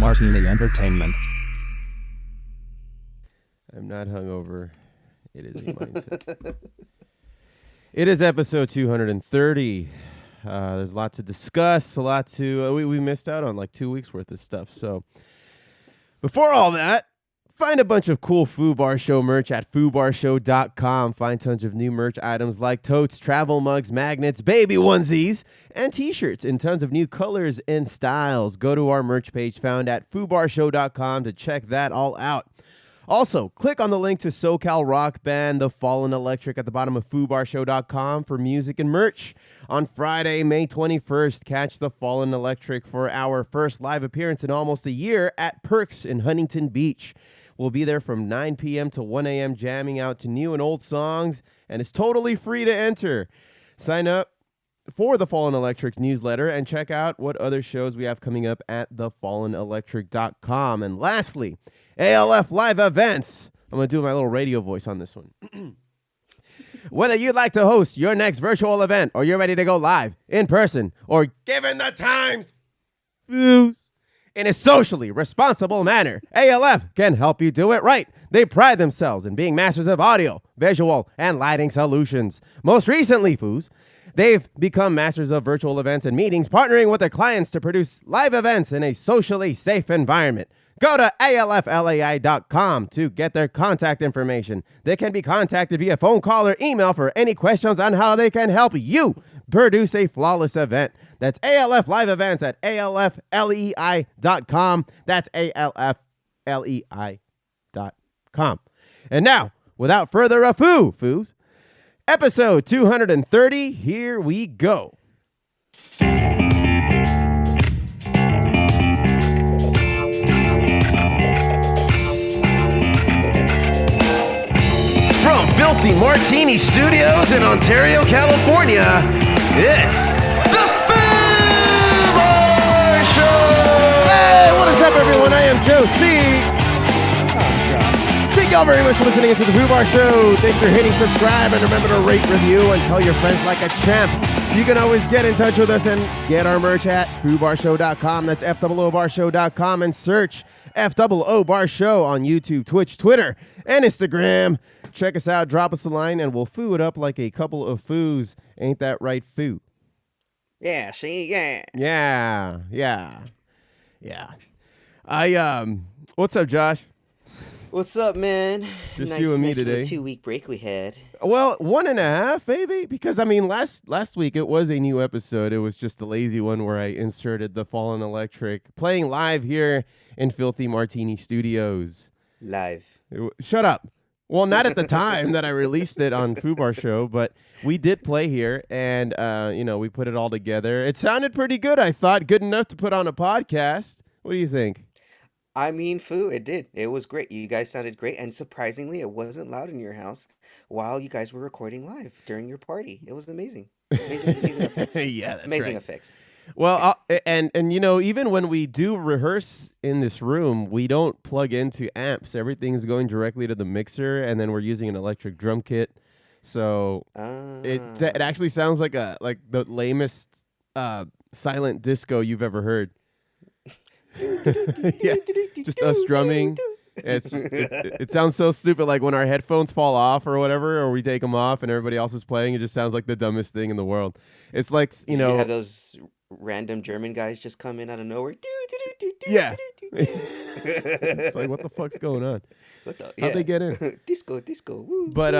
Martini Entertainment. I'm not hungover. It is a mindset. It is episode 230. There's a lot to discuss, a lot to... we missed out on like 2 weeks worth of stuff. So before all that, find a bunch of cool Foo Bar Show merch at foobarshow.com. Find tons of new merch items like totes, travel mugs, magnets, baby onesies, and t-shirts in tons of new colors and styles. Go to our merch page found at foobarshow.com to check that all out. Also, click on the link to SoCal rock band The Fallen Electric at the bottom of foobarshow.com for music and merch. On Friday, May 21st, catch The Fallen Electric for our first live appearance in almost a year at Perks in Huntington Beach. We'll be there from 9 p.m. to 1 a.m. jamming out to new and old songs, and it's totally free to enter. Sign up for The Fallen Electric's newsletter and check out what other shows we have coming up at thefallenelectric.com. And lastly, Alf Live Events. I'm going to do my little radio voice on this one. Whether you'd like to host your next virtual event or you're ready to go live, in person, or given the times, Foos, in a socially responsible manner, ALF can help you do it right. They pride themselves in being masters of audio, visual, and lighting solutions. Most recently, Foos, they've become masters of virtual events and meetings, partnering with their clients to produce live events in a socially safe environment. Go to alflai.com to get their contact information. They can be contacted via phone call or email for any questions on how they can help you produce a flawless event. That's ALF Live Events at alflei.com. That's alflei.com. And now, without further ado, Foos, episode 230, here we go. From Filthy Martini Studios in Ontario, California, it's the Foo Bar Show! Hey, what is up, everyone? I am Joe C. Thank y'all very much for listening to the Foo Bar Show. Thanks for hitting subscribe, and remember to rate, review, and tell your friends like a champ. You can always get in touch with us and get our merch at foobarshow.com. That's FOObarshow.com, and search FOO Bar Show on YouTube, Twitch, Twitter, and Instagram. Check us out, drop us a line, and we'll foo it up like a couple of foos. Ain't that right, Foo? Yeah, see, yeah. Yeah. What's up, Josh? What's up, man? Just nice, you and me nice today. 2-week break we had. Well, 1.5, maybe, because, I mean, last week it was a new episode. It was just a lazy one where I inserted The Fallen Electric, playing live here in Filthy Martini Studios. Live. Shut up. Well, not at the time that I released it on Foo Bar Show, but we did play here, and, we put it all together. It sounded pretty good, I thought. Good enough to put on a podcast. What do you think? I mean, Foo, it did. It was great. You guys sounded great, and surprisingly, it wasn't loud in your house while you guys were recording live during your party. It was amazing. Amazing effects. Yeah, that's amazing right. effects. Well, and even when we do rehearse in this room, we don't plug into amps. Everything's going directly to the mixer, and then we're using an electric drum kit. So it actually sounds like the lamest silent disco you've ever heard. Yeah, just us drumming. It sounds so stupid, like when our headphones fall off or whatever, or we take them off and everybody else is playing. It just sounds like the dumbest thing in the world. It's like, You have those random German guys just come in out of nowhere. Yeah. It's like, what the fuck's going on? How'd they get in? Disco. Woo, but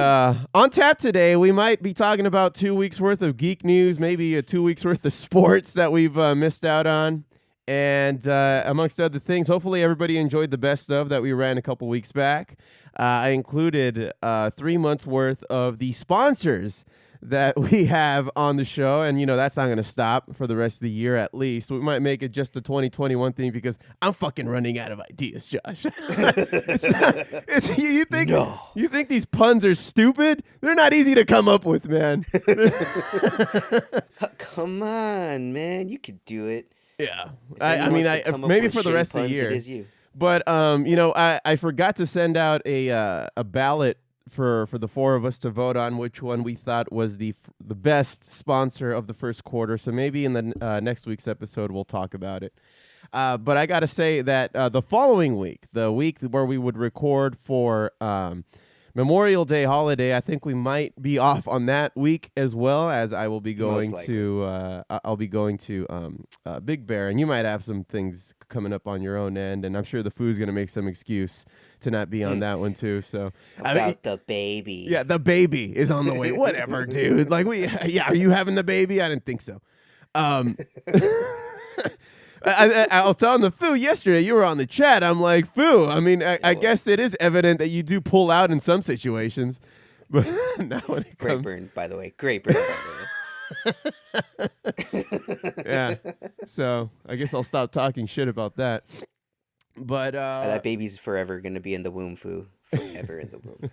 on tap today, we might be talking about 2 weeks worth of geek news, maybe 2 weeks worth of sports that we've missed out on. And amongst other things, hopefully everybody enjoyed the best of that we ran a couple weeks back. I included 3 months worth of the sponsors that we have on the show. And, that's not going to stop for the rest of the year at least. We might make it just a 2021 thing because I'm fucking running out of ideas, Josh. You think these puns are stupid? They're not easy to come up with, man. Come on, man. You could do it. Yeah, I mean, maybe for the rest of the year. It is you. But I forgot to send out a ballot for the four of us to vote on which one we thought was the best sponsor of the first quarter. So maybe in the next week's episode we'll talk about it. But I got to say that the following week, the week where we would record for Memorial Day holiday, I think we might be off on that week as well, as I will be going to I'll be going to Big Bear, and you might have some things coming up on your own end, and I'm sure the Foos going to make some excuse to not be on that one too. So the baby. Yeah, the baby is on the way. Whatever, dude. Like are you having the baby? I didn't think so. I was telling the Foo yesterday, you were on the chat. I'm like, Foo, I mean, I guess it is evident that you do pull out in some situations. But now when it Great burn, by the way. Great burn, by the way. Yeah. So I guess I'll stop talking shit about that. But that baby's forever going to be in the womb, Foo. Forever in the womb.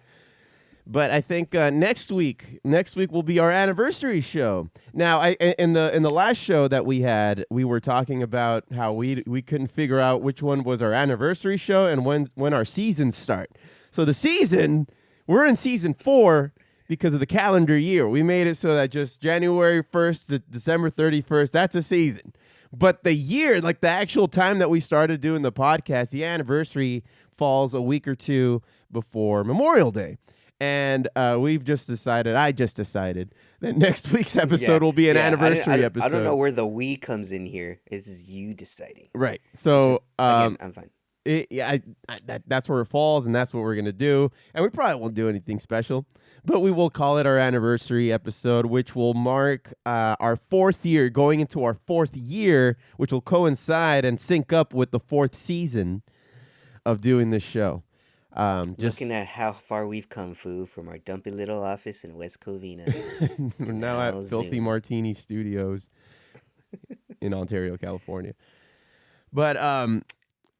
But I think next week will be our anniversary show. Now, in the last show that we had, we were talking about how we couldn't figure out which one was our anniversary show and when our seasons start. So we're in season 4 because of the calendar year. We made it so that just January 1st to December 31st, that's a season. But the year, like the actual time that we started doing the podcast, the anniversary falls a week or two before Memorial Day. And I just decided that next week's episode will be an anniversary episode. I don't know where the we comes in here. This is you deciding. Right. So again, I'm fine. That's where it falls, and that's what we're going to do. And we probably won't do anything special, but we will call it our anniversary episode, which will mark our 4th year, going into our 4th year, which will coincide and sync up with the 4th season of doing this show. Looking at how far we've come, Foo, from our dumpy little office in West Covina. We're now at Filthy Martini Studios in Ontario, California. But I'm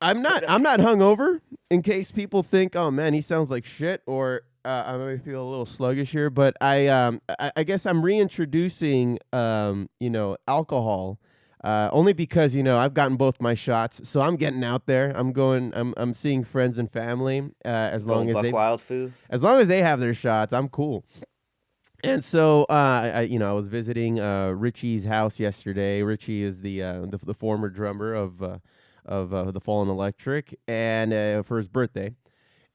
not hungover, in case people think, oh man, he sounds like shit, or I may feel a little sluggish here. But I guess I'm reintroducing alcohol. Only because, I've gotten both my shots, so I'm getting out there. I'm seeing friends and family. As long as they have their shots, I'm cool. And so, I was visiting Richie's house yesterday. Richie is the former drummer of the Fallen Electric, and for his birthday,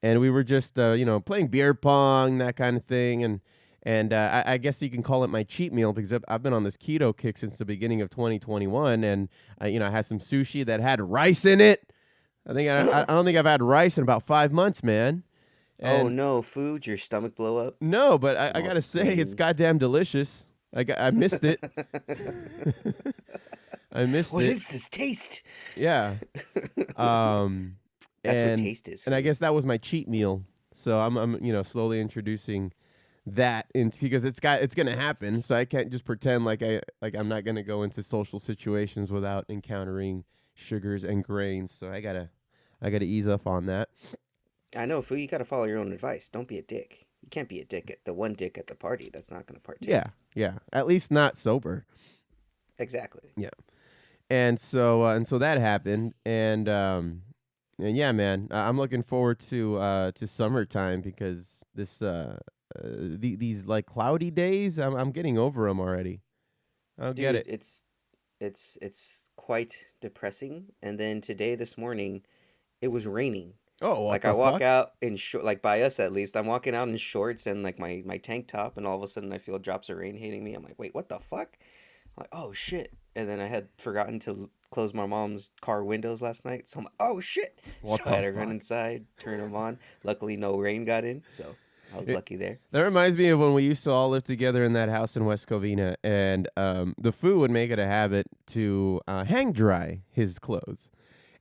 and we were just playing beer pong, that kind of thing, and I guess you can call it my cheat meal because I've been on this keto kick since the beginning of 2021, and I had some sushi that had rice in it. I don't think I've had rice in about 5 months, man. And no, food, your stomach blow up? No, but I gotta say it's goddamn delicious. I missed it. I missed it. What is this taste? Yeah. That's what taste is. And I guess that was my cheat meal. So I'm slowly introducing that because it's going to happen, so I can't just pretend like I'm not going to go into social situations without encountering sugars and grains. So I got to ease up on that. I know, Foo, you got to follow your own advice. Don't be a dick. You can't be a dick at the one dick at the party that's not going to partake. Yeah. At least not sober. Exactly. Yeah. And so that happened, and yeah, man, I'm looking forward to summertime because these like cloudy days, I'm getting over them already. I don't get it. It's quite depressing. And then this morning, it was raining. Oh, like I walk out in like by us at least, I'm walking out in shorts and like my tank top, and all of a sudden I feel drops of rain hitting me. I'm like, wait, what the fuck? I'm like, oh shit. And then I had forgotten to close my mom's car windows last night, so I'm like, oh shit. So I had to run inside, turn them on. Luckily no rain got in, so I was lucky there. That reminds me of when we used to all live together in that house in West Covina, and the Foo would make it a habit to hang dry his clothes.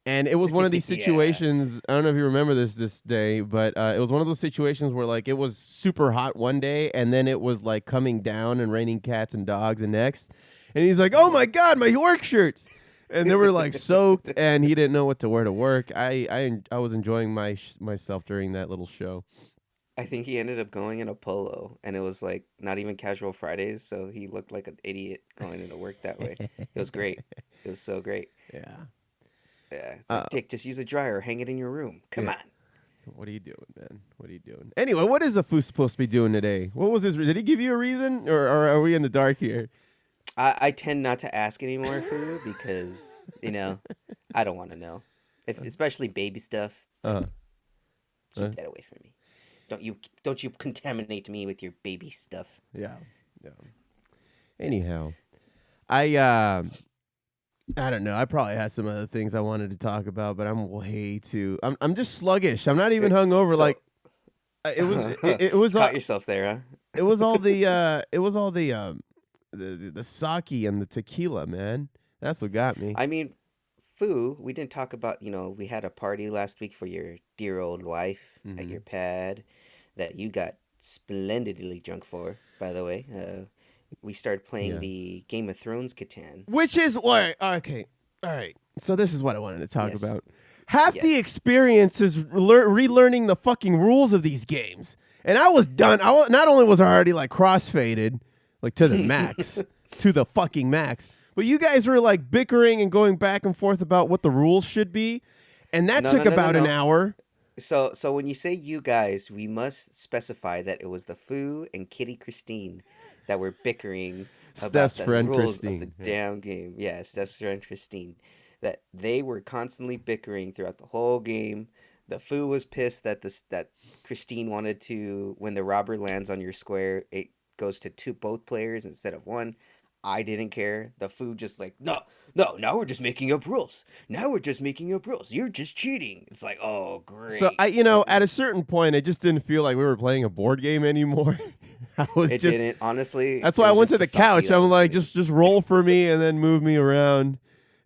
And it was one of these situations, I don't know if you remember this day, but it was one of those situations where like it was super hot one day, and then it was like coming down and raining cats and dogs the next. And he's like, oh my God, my work shirts. And they were like soaked, and he didn't know what to wear to work. I was enjoying myself during that little show. I think he ended up going in a polo, and it was like not even casual Fridays, so he looked like an idiot going into work that way. It was great. It was so great. Yeah. Yeah. It's like, Dick, just use a dryer, hang it in your room. Come on. What are you doing, man? What are you doing? Anyway, what is the Foo supposed to be doing today? What was his? Did he give you a reason, or are we in the dark here? I tend not to ask anymore, Foo, because I don't want to know. If especially baby stuff. It's like Uh, uh, keep that away from me. Don't you contaminate me with your baby stuff. yeah, yeah. Yeah. Anyhow, I don't know. I probably had some other things I wanted to talk about, but I'm way too. I'm just sluggish. I'm not even hungover. So Like it was all caught yourself there, huh? it was all the sake and the tequila, man. That's what got me. I mean, Foo, we didn't talk about, we had a party last week for your dear old wife at Hmm. your pad that you got splendidly drunk for, by the way. We started playing Yeah. the Game of Thrones Catan. Which is what? Okay. All right. So this is what I wanted to talk Yes. about. Half the Yes. experience is relearning the fucking rules of these games, and I was done. Not only was I already like crossfaded, like to the max, to the fucking max, but you guys were like bickering and going back and forth about what the rules should be, and that No, took no, no, no, about an no. hour. So when you say you guys, we must specify that it was the Foo and Kitty Christine that were bickering about Steph's the friend rules of the Christine. Yeah. damn game. Yeah, Steph's friend Christine. That they were constantly bickering throughout the whole game. The Foo was pissed that Christine wanted to, when the robber lands on your square, it goes to both players instead of one. I didn't care. The Foo just like, no, no, now we're just making up rules. Now we're just making up rules. You're just cheating. It's like, oh, So great. at a certain point, it just didn't feel like we were playing a board game anymore. I was It just. didn't. Honestly, That's it why I was went just to the the sake couch. that I'm was like, great. just roll for me and then move me around,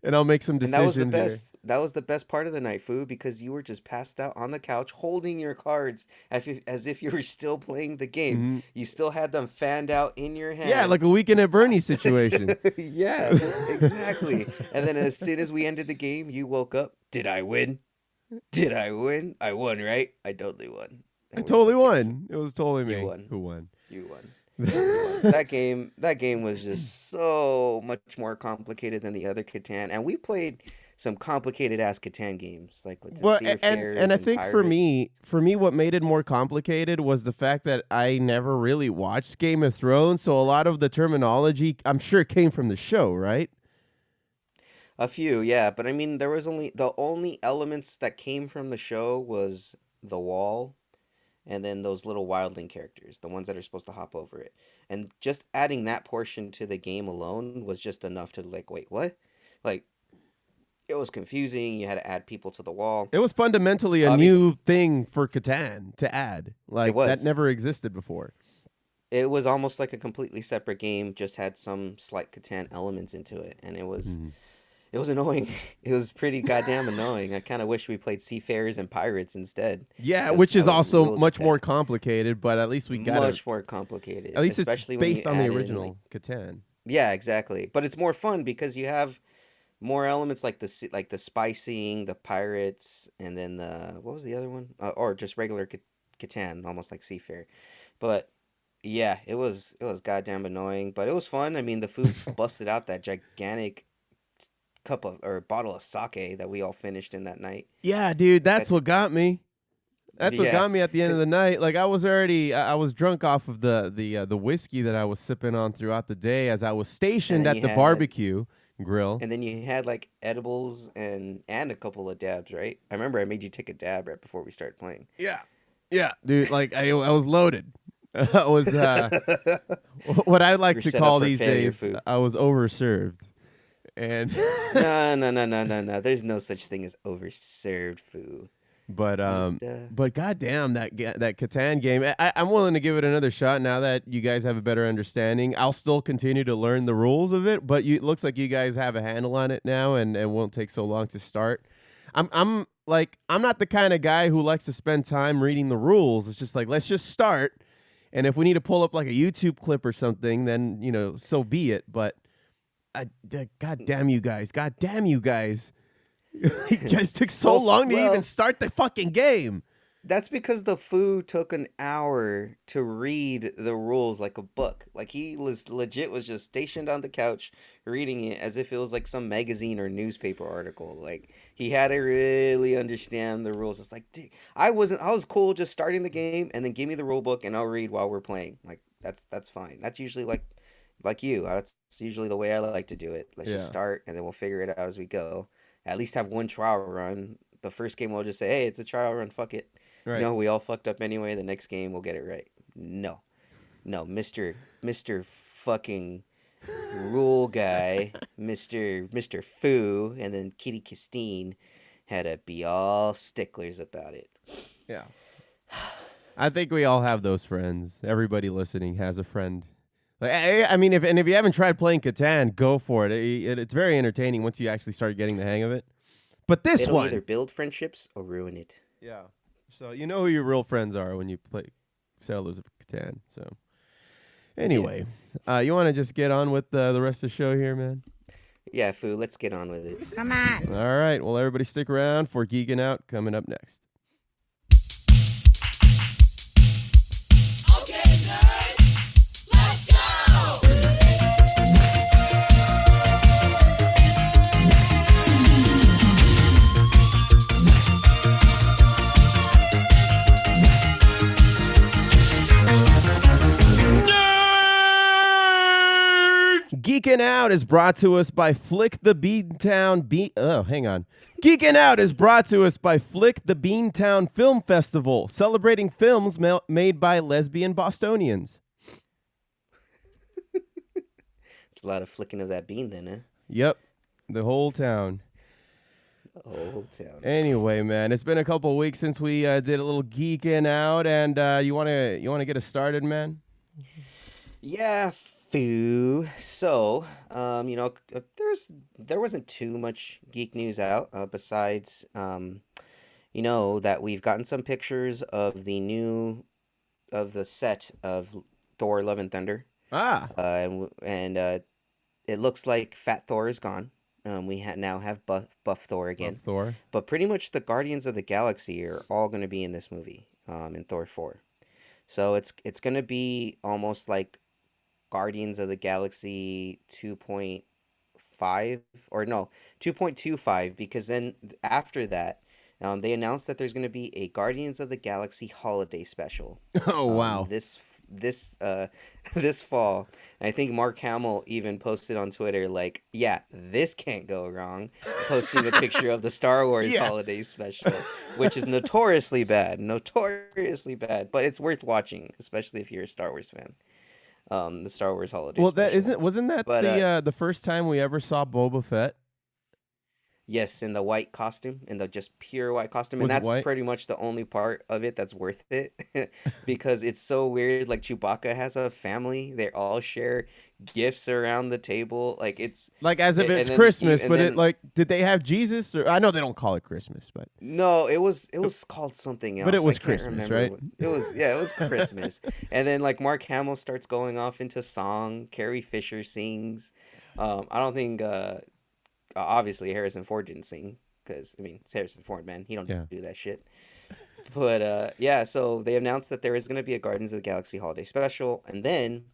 and I'll make some And that was the decisions here. best. That was the best part of the night, Foo, because you were just passed out on the couch, holding your cards as if you were still playing the game. Hmm. You still had them fanned out in your Yeah, hand. like a weekend at Bernie's situation. Yeah, exactly. And then as soon as we ended the game, you woke up. Did I win? Did I win? I won, right? I totally won. I And we're just totally like, yes, won. It was totally you me won. who won. You won. You won. That game was just so much more complicated than the other Catan. And we played some complicated ass Catan games, like with the Well, and Seafarers I and think for Pirates. me, what made it more complicated was the fact that I never really watched Game of Thrones, so a lot of the terminology, I'm sure, came from the show, right? A few, yeah, but I mean there was only the only elements that came from the show was the wall and then those little wildling characters, the ones that are supposed to hop over it. And just adding that portion to the game alone was just enough to like, wait, what? Like it was confusing. You had to add people to the wall. It was fundamentally a Obviously, new thing for Catan to add. it Like that was. never existed before. It was almost like a completely separate game, just had some slight Catan elements into it, and Mhm. it was annoying. It was pretty goddamn annoying. I kind of wish we played Seafarers and Pirates instead, Yeah, because which I is would have also ruled with much more that. complicated, but at least we got it. Much more complicated, At least it's especially when you based on the add in like original Catan. yeah, exactly. But it's more fun because you have more elements like like the spicing, the pirates, and then the what was the other one? Or just regular Catan, almost like Seafair. But yeah, it was goddamn annoying, but it was fun. I mean, the food busted out that gigantic cup of or bottle of sake that we all finished in that night. Yeah, dude, that's That what got me. That's what yeah, got me at the end of the night. Like I was already, I was drunk off of the whiskey that I was sipping on throughout the day as I was and stationed then at you the had barbecue grill. and then you had like edibles and a couple of dabs, right? I remember I made you take a dab right before we started playing. Yeah, yeah, dude. Like I was loaded. I was what I like You're to set up call for these failure, days. food. I was overserved, and No, no, no, no, no, no. There's no such thing as overserved food. but You um, just but goddamn that Catan game. I'm willing to give it another shot now that you guys have a better understanding. I'll still continue to learn the rules of it, but it looks like you guys have a handle on it now, and won't take so long to start. I'm not the kind of guy who likes to spend time reading the rules. It's just like let's just start, and if we need to pull up like a YouTube clip or something, then so be it. But God damn you guys, God damn you guys. You guys took so long to even well, start the fucking game. that's because the food took an hour to read the rules like a book. Like he was just stationed on the couch reading it as if it was like some magazine or newspaper article. Like he had to really understand the rules. It's like, dude, I was cool just starting the game and then give me the rule book and I'll read while we're playing. Like that's fine. That's usually like you. That's usually the way I like to do it. Let's just Yeah. start and then we'll figure it out as we go. at least have one trial run. The first game we'll just say, hey, it's a trial run, fuck it. Right. We all fucked up anyway. The next game we'll get it right. No, Mister fucking rule guy, Mister Foo, and then Kitty Christine had to be all sticklers about it. Yeah. I think we all have those friends. Everybody listening has a friend. Like, I mean, if you haven't tried playing Catan, go for it. It's very entertaining once you actually start getting the hang of it. But It'll one, either build friendships or ruin it. yeah. So you know who your real friends are when you play Settlers of Catan. So anyway, you want to just get on with the rest of the show here, man? Yeah, Foo, let's get on with it. Come on. All right. Well, everybody stick around for Geeking Out coming up next. Okay, nerds, let's go. Geeking Out is brought to us by Flick the Beantown hang on. Geeking Out is brought to us by Flick the Beantown Film Festival, celebrating films made by lesbian Bostonians. It's a lot of flicking of that bean then, huh? Yep, the whole town. The whole town. Anyway, man, it's been a couple weeks since we did a little Geeking Out, and you wanna get us started, man? Yeah, Foo. So, there wasn't too much geek news out besides, that we've gotten some pictures of the set of Thor: Love and Thunder. And it looks like Fat Thor is gone. We now have buff Thor again. Buff Thor. But pretty much the Guardians of the Galaxy are all going to be in this movie, in Thor 4. So it's going to be almost like Guardians of the Galaxy 2.5 or no, 2.25, because then after that, they announced that there's going to be a Guardians of the Galaxy holiday special. Oh, wow. This fall. And I think Mark Hamill even posted on Twitter like, yeah, this can't go wrong, posting a picture of the Star Wars holiday special, which is notoriously bad, but it's worth watching, especially if you're a Star Wars fan. The Star Wars holiday special. Wasn't that the first time we ever saw Boba Fett? Yes, in the white costume, in the just pure white costume. And Was it that's white? pretty much the only part of it that's worth it. Because it's so weird. Like, Chewbacca has a family. They all share gifts around the table. Like, it's... Like, as if it's then- Christmas, and but then- did they have Jesus? Or I know they don't call it Christmas, but... No, it was called something else. But it was I can't Christmas, remember right? it was Christmas. And then, like, Mark Hamill starts going off into song. Carrie Fisher sings. I don't think... obviously, Harrison Ford didn't sing. Because, I mean, it's Harrison Ford, man. He don't do that shit. But, so they announced that there is going to be a Guardians of the Galaxy holiday special. And then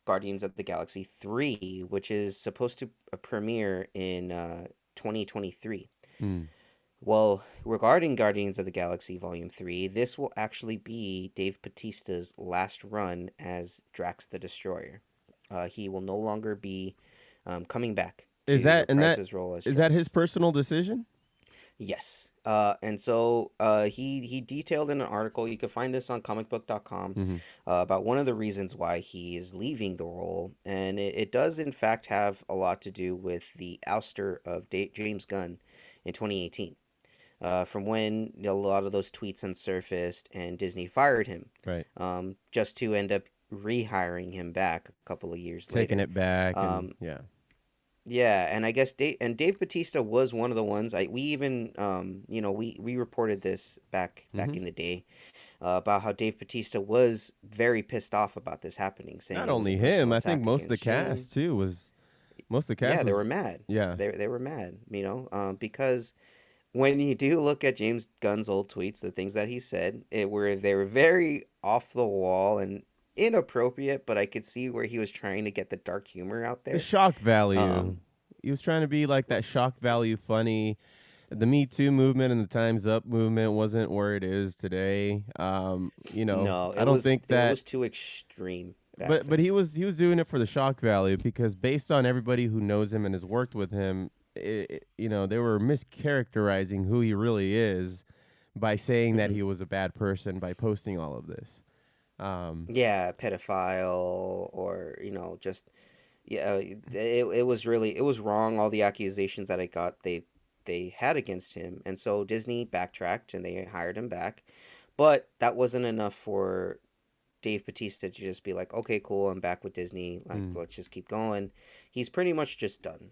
Guardians of the Galaxy 3, which is supposed to premiere in 2023. Well, regarding Guardians of the Galaxy Volume 3, this will actually be Dave Batista's last run as Drax the Destroyer. He will no longer be coming back to reprise his role as Is Drax. that his personal decision? Yes. And so he detailed in an article, you can find this on comicbook.com, about one of the reasons why he is leaving the role. And it does, in fact, have a lot to do with the ouster of James Gunn in 2018. From when a lot of those tweets unsurfaced and Disney fired him. Right. Just to end up rehiring him back a couple of years later. Taking it back. Yeah, and I guess Dave Batista was one of the ones. We even we reported this back in the day about how Dave Batista was very pissed off about this happening. Saying Not it was only a him, personal I think attack most of the against Shane. cast too was. Most of the cast. Yeah, they were mad. Yeah, they were mad. Because when you do look at James Gunn's old tweets, the things that he said, they were very off the wall and inappropriate, but I could see where he was trying to get the dark humor out there. the shock value. He was trying to be like that shock value funny. The Me Too movement and the Time's Up movement wasn't where it is today. No, I don't think that it was too extreme. But he was doing it for the shock value because based on everybody who knows him and has worked with him, they were mischaracterizing who he really is by saying that Hmm. he was a bad person by posting all of this. Um, Yeah, pedophile or just yeah. It was really, it was wrong. All the accusations that I got, they had against him, and so Disney backtracked and they hired him back, but that wasn't enough for Dave Batista to just be like, okay, cool, I'm back with Disney. Like, mm, let's just keep going. He's pretty much just done.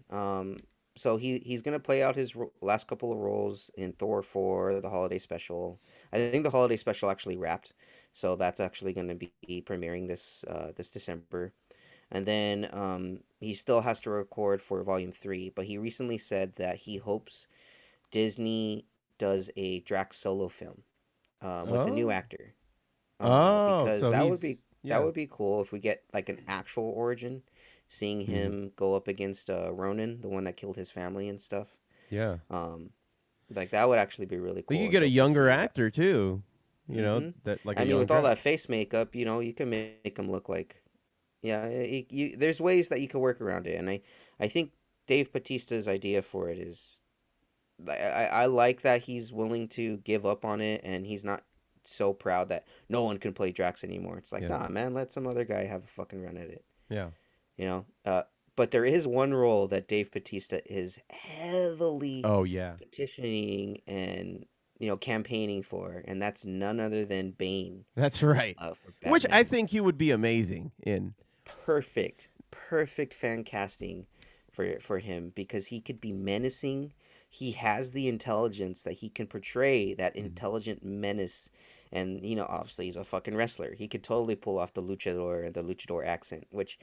So he's gonna play out his last couple of roles in Thor 4, the holiday special. I think the holiday special actually wrapped, so that's actually gonna be premiering this December. And then he still has to record for Volume 3, but he recently said that he hopes Disney does a Drax solo film with a new oh, actor, because so that yeah, would be cool if we get like an actual origin, seeing hmm, him go up against Ronan, the one that killed his family and stuff. yeah. Um, like that would actually be really But you cool could and get a dope to younger see. actor too. Mm-hmm. That like a I mean, young with all that Drax. face makeup, you can make him look like, yeah. There's ways that you could work around it, and I think Dave Batista's idea for it is, I like that he's willing to give up on it, and he's not so proud that no one can play Drax anymore. It's like, Yeah, nah, man, let some other guy have a fucking run at it, yeah. you know. But there is one role that Dave Batista is heavily Oh yeah, petitioning and campaigning for, and that's none other than Bane, that's right. for Which I Batman. think he would be amazing in. Perfect fan casting for him, because he could be menacing. He has the intelligence that he can portray that Mhm. intelligent menace, and obviously he's a fucking wrestler. He could totally pull off the luchador accent, which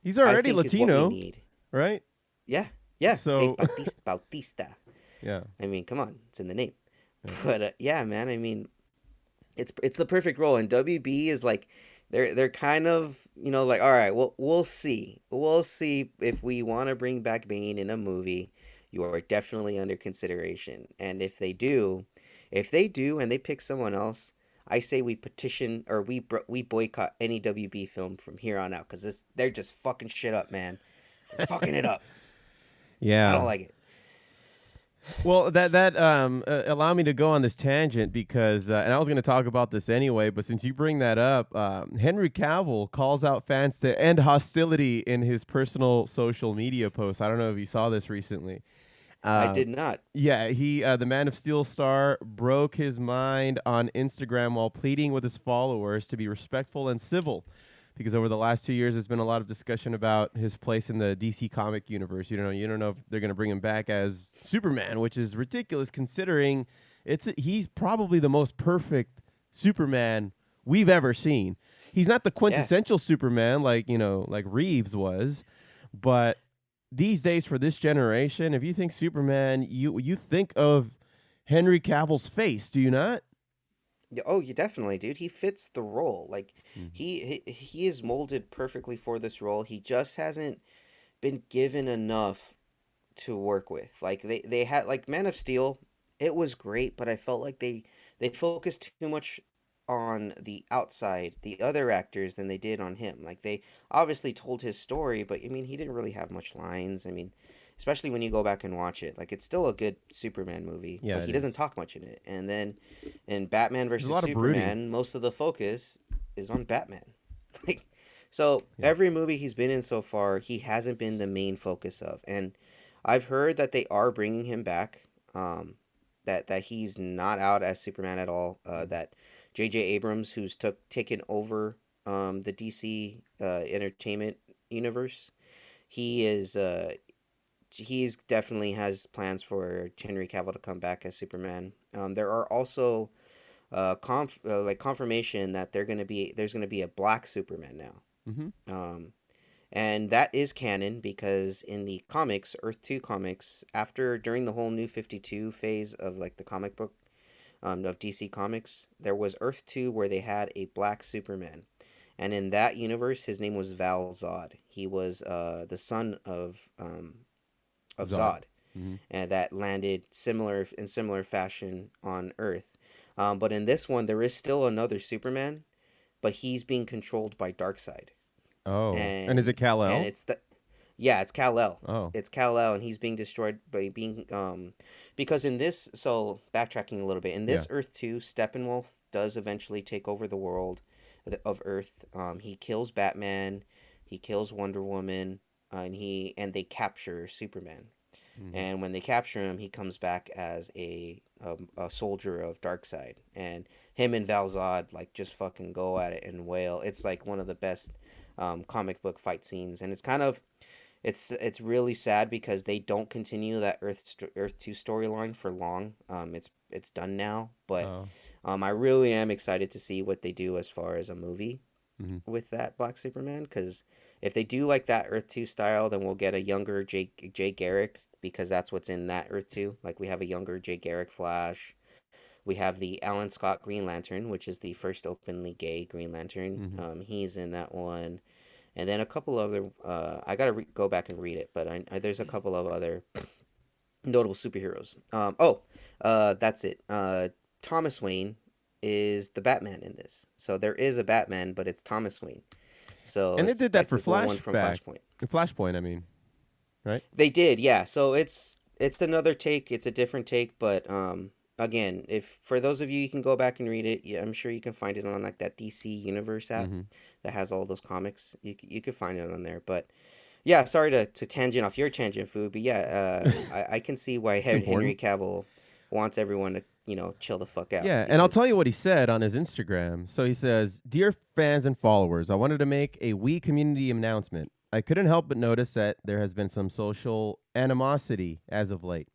He's I already think is what we Latino, need. right? Yeah, yeah. Hey, So Bautista. yeah, I mean, come on, it's in the name. yeah. But yeah, man. I mean, it's the perfect role, and WB is like, they're kind of like, all right, well, we'll see if we want to bring back Bane in a movie. You are definitely under consideration, and if they do and they pick someone else, I say we petition, or we boycott any WB film from here on out, because they're just fucking shit up, man. They're fucking it up. I don't Yeah. like it. Well, that allow me to go on this tangent because, and I was going to talk about this anyway, but since you bring that up, Henry Cavill calls out fans to end hostility in his personal social media posts. I don't know if you saw this recently. I Uh, did not. yeah, the Man of Steel star broke his mind on Instagram while pleading with his followers to be respectful and civil. Because over the last 2 years, there's been a lot of discussion about his place in the DC comic universe. You don't know if they're going to bring him back as Superman, which is ridiculous considering he's probably the most perfect Superman we've ever seen. He's not the Yeah. quintessential Superman like Reeves was, but these days for this generation, if you think Superman, you think of Henry Cavill's face, do you not? Yeah, oh, you definitely, dude. He fits the role. Like, Mhm. he is molded perfectly for this role. He just hasn't been given enough to work with. Like, they had, like, Man of Steel. It was great, but I felt like they focused too much on the outside, the other actors, than they did on him. Like, they obviously told his story, but I mean, he didn't really have much lines. I mean, especially when you go back and watch it, like, it's still a good Superman movie, Yeah, but it he is. doesn't talk much in it. And then in Batman There's a versus lot of brooding. Superman, most of the focus is on Batman. Like, so Yeah. every movie he's been in so far, he hasn't been the main focus of. And I've heard that they are bringing him back. That he's not out as Superman at all. That J.J. Abrams, who's taken over the DC entertainment universe, he is he's definitely has plans for Henry Cavill to come back as Superman. There are also like confirmation that there's gonna be a black Superman now. Mm-hmm. Um, and that is canon, because in the comics, Earth 2 comics, during the whole New 52 phase of like the comic book of DC Comics, there was Earth 2 where they had a black Superman. And in that universe, his name was Val Zod. He was the son of Zod. Zod, Mm-hmm. and that landed similar fashion on Earth. But in this one, there is still another Superman, but he's being controlled by Darkseid, Oh, and is it and Kal and El? it's the Yeah, it's Kal-El. Oh, It's Kal-El, and he's being destroyed by being because in this. So backtracking a little bit, in yeah. this Earth 2, Steppenwolf does eventually take over the world of Earth. He kills Batman, he kills Wonder Woman, and they capture Superman. Hmm. And when they capture him, he comes back as a soldier of Darkseid, and him and Val-Zod like just fucking go at it and wail. It's like one of the best comic book fight scenes, and it's kind of it's really sad because they don't continue that Earth 2 storyline for long. It's done now, but Oh. I really am excited to see what they do as far as a movie Hmm. with that Black Superman, because if they do like that Earth 2 style, then we'll get a younger Jay Garrick, because that's what's in that Earth 2. Like we have a younger Jay Garrick Flash. We have the Alan Scott Green Lantern, which is the first openly gay Green Lantern. Hmm. He's in that one, and then a couple other. I gotta go back and read it, but there's a couple of other notable superheroes. That's it. Thomas Wayne is the Batman in this, so there is a Batman, but it's Thomas Wayne. So And they it's did that like for the one from Flashback. Flashpoint. Flashpoint, I mean, right? They did, yeah. So it's another take. It's a different take, but again, if for those of you can go back and read it, yeah, I'm sure you can find it on like that DC Universe app Hmm. that has all those comics. You could find it on there. But yeah, sorry to tangent off your tangent, food, but yeah, I can see why It's Henry important. Cavill wants everyone to chill the fuck out, Yeah, and I'll tell because you what he said on his Instagram. So he says, "Dear fans and followers, I wanted to make a wee community announcement. I couldn't help but notice that there has been some social animosity as of late.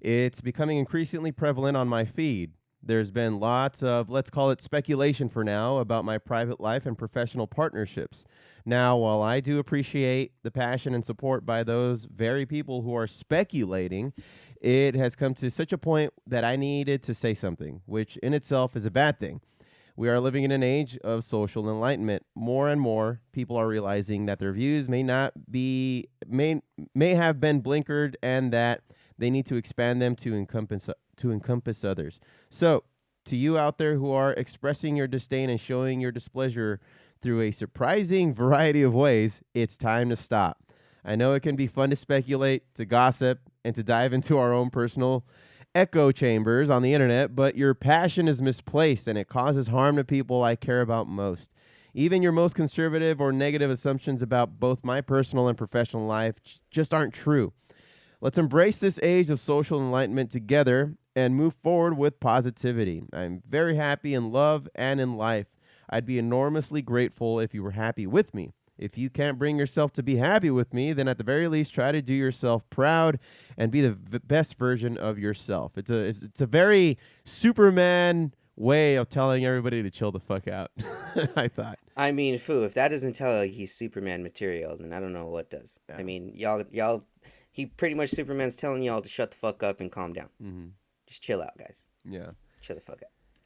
It's becoming increasingly prevalent on my feed. There's been lots of, let's call it speculation for now, about my private life and professional partnerships. Now, while I do appreciate the passion and support by those very people who are speculating, it has come to such a point that I needed to say something, which in itself is a bad thing. We are living in an age of social enlightenment. More and more people are realizing that their views may have been blinkered, and that they need to expand them to encompass others. So, to you out there who are expressing your disdain and showing your displeasure through a surprising variety of ways, it's time to stop. I know it can be fun to speculate, to gossip, and to dive into our own personal echo chambers on the internet, but your passion is misplaced and it causes harm to people I care about most. Even your most conservative or negative assumptions about both my personal and professional life just aren't true. Let's embrace this age of social enlightenment together and move forward with positivity. I'm very happy in love and in life. I'd be enormously grateful if you were happy with me. If you can't bring yourself to be happy with me, then at the very least, try to do yourself proud and be the best version of yourself. It's a very Superman way of telling everybody to chill the fuck out. I thought. I mean, Foo, if that doesn't tell you he's Superman material, then I don't know what does. Yeah. I mean, he pretty much Superman's telling y'all to shut the fuck up and calm down. Mm-hmm. Just chill out, guys. Yeah. Chill the fuck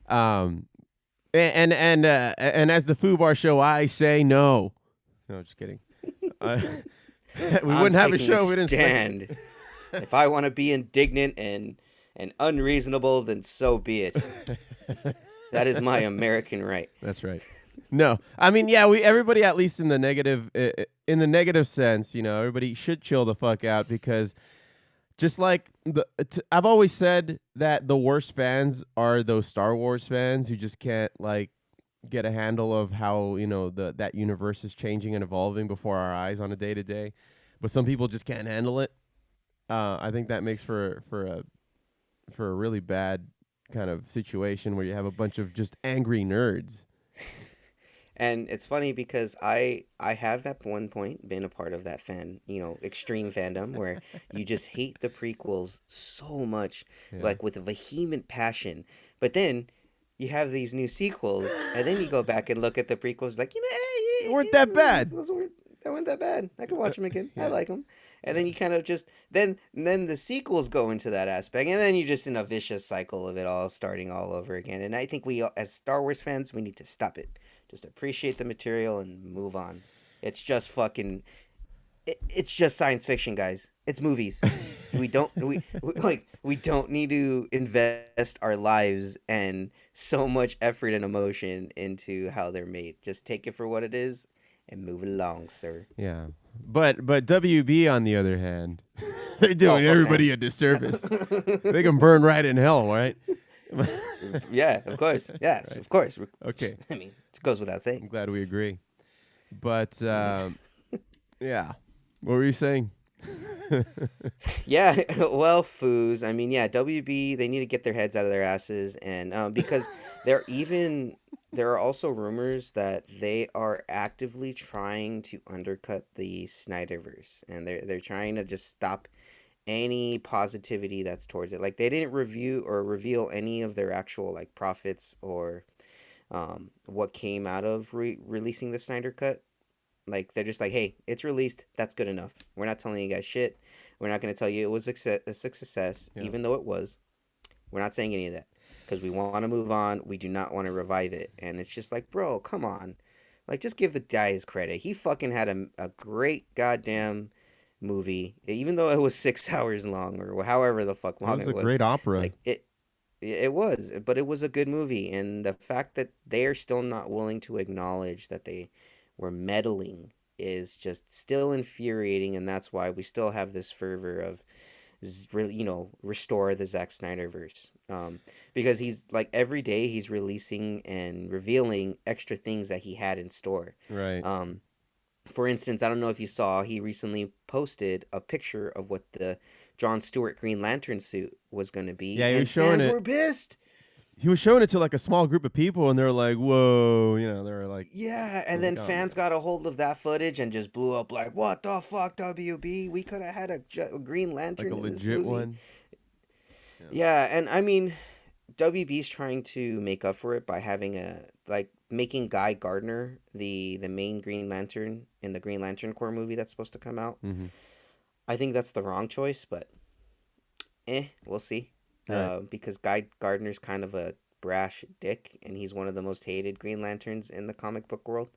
out. Um. And as the Foo Bar show, I say no. No, just kidding. We wouldn't have a show. We didn't stand. If I want to be indignant and unreasonable, then so be it. That is my American right. That's right. No, I mean, yeah, everybody, at least in the negative sense, everybody should chill the fuck out, because just like I've always said that the worst fans are those Star Wars fans who just can't get a handle of how that universe is changing and evolving before our eyes on a day to day. But some people just can't handle it. I think that makes for a really bad kind of situation where you have a bunch of just angry nerds. And it's funny because I have at one point been a part of that extreme fandom where you just hate the prequels so much, like with a vehement passion. But then you have these new sequels, and then you go back and look at the prequels, like, They weren't that bad. They weren't that bad. I could watch them again. Yeah. I like them. And then you kind of just then the sequels go into that aspect, and then you're just in a vicious cycle of it all starting all over again. And I think we, as Star Wars fans, we need to stop it. Just appreciate the material and move on. It's just it's just science fiction, guys. It's movies. we don't need to invest our lives and so much effort and emotion into how they're made. Just take it for what it is and move along, sir. Yeah. But WB on the other hand, they're doing fuck everybody a disservice. They can burn right in hell, right? Yeah, of course. Yeah, Right. of course. Okay. I mean, it goes without I'm saying. glad we agree. But yeah. What were you saying? Yeah, well, Foos. I mean, yeah, WB. They need to get their heads out of their asses, and because there are also rumors that they are actively trying to undercut the Snyderverse, and they're trying to just stop any positivity that's towards it. Like they didn't review or reveal any of their actual like profits or what came out of releasing the Snyder Cut. Like they're just like, hey, it's released. That's good enough. We're not telling you guys shit. We're not going to tell you it was a success, Yeah. even though it was. We're not saying any of that because we want to move on. We do not want to revive it. And it's just like, bro, come on. Like, just give the guy his credit. He fucking had a great goddamn movie, even though it was 6 hours long or however the fuck It long was it a was. great opera. Like it was, but it was a good movie. And the fact that they are still not willing to acknowledge that they were meddling is just still infuriating, and that's why we still have this fervor of restore the Zack Snyderverse, because he's like every day he's releasing and revealing extra things that he had in store. Right. For instance, I don't know if you saw, he recently posted a picture of what the Jon Stewart Green Lantern suit was going to be, Yeah, he and was showing fans it. were pissed. He was showing it to like a small group of people, and they're like, "Whoa!" They were like, Yeah, and Oh, then God, fans got a hold of that footage and just blew up like, "What the fuck, WB? We could have had a Green Lantern like a in this legit movie." one. Yeah, and I mean, WB's trying to make up for it by having making Guy Gardner the main Green Lantern in the Green Lantern Corps movie that's supposed to come out. Mm-hmm. I think that's the wrong choice, but we'll see. Right. Because Guy Gardner's kind of a brash dick, and he's one of the most hated Green Lanterns in the comic book world.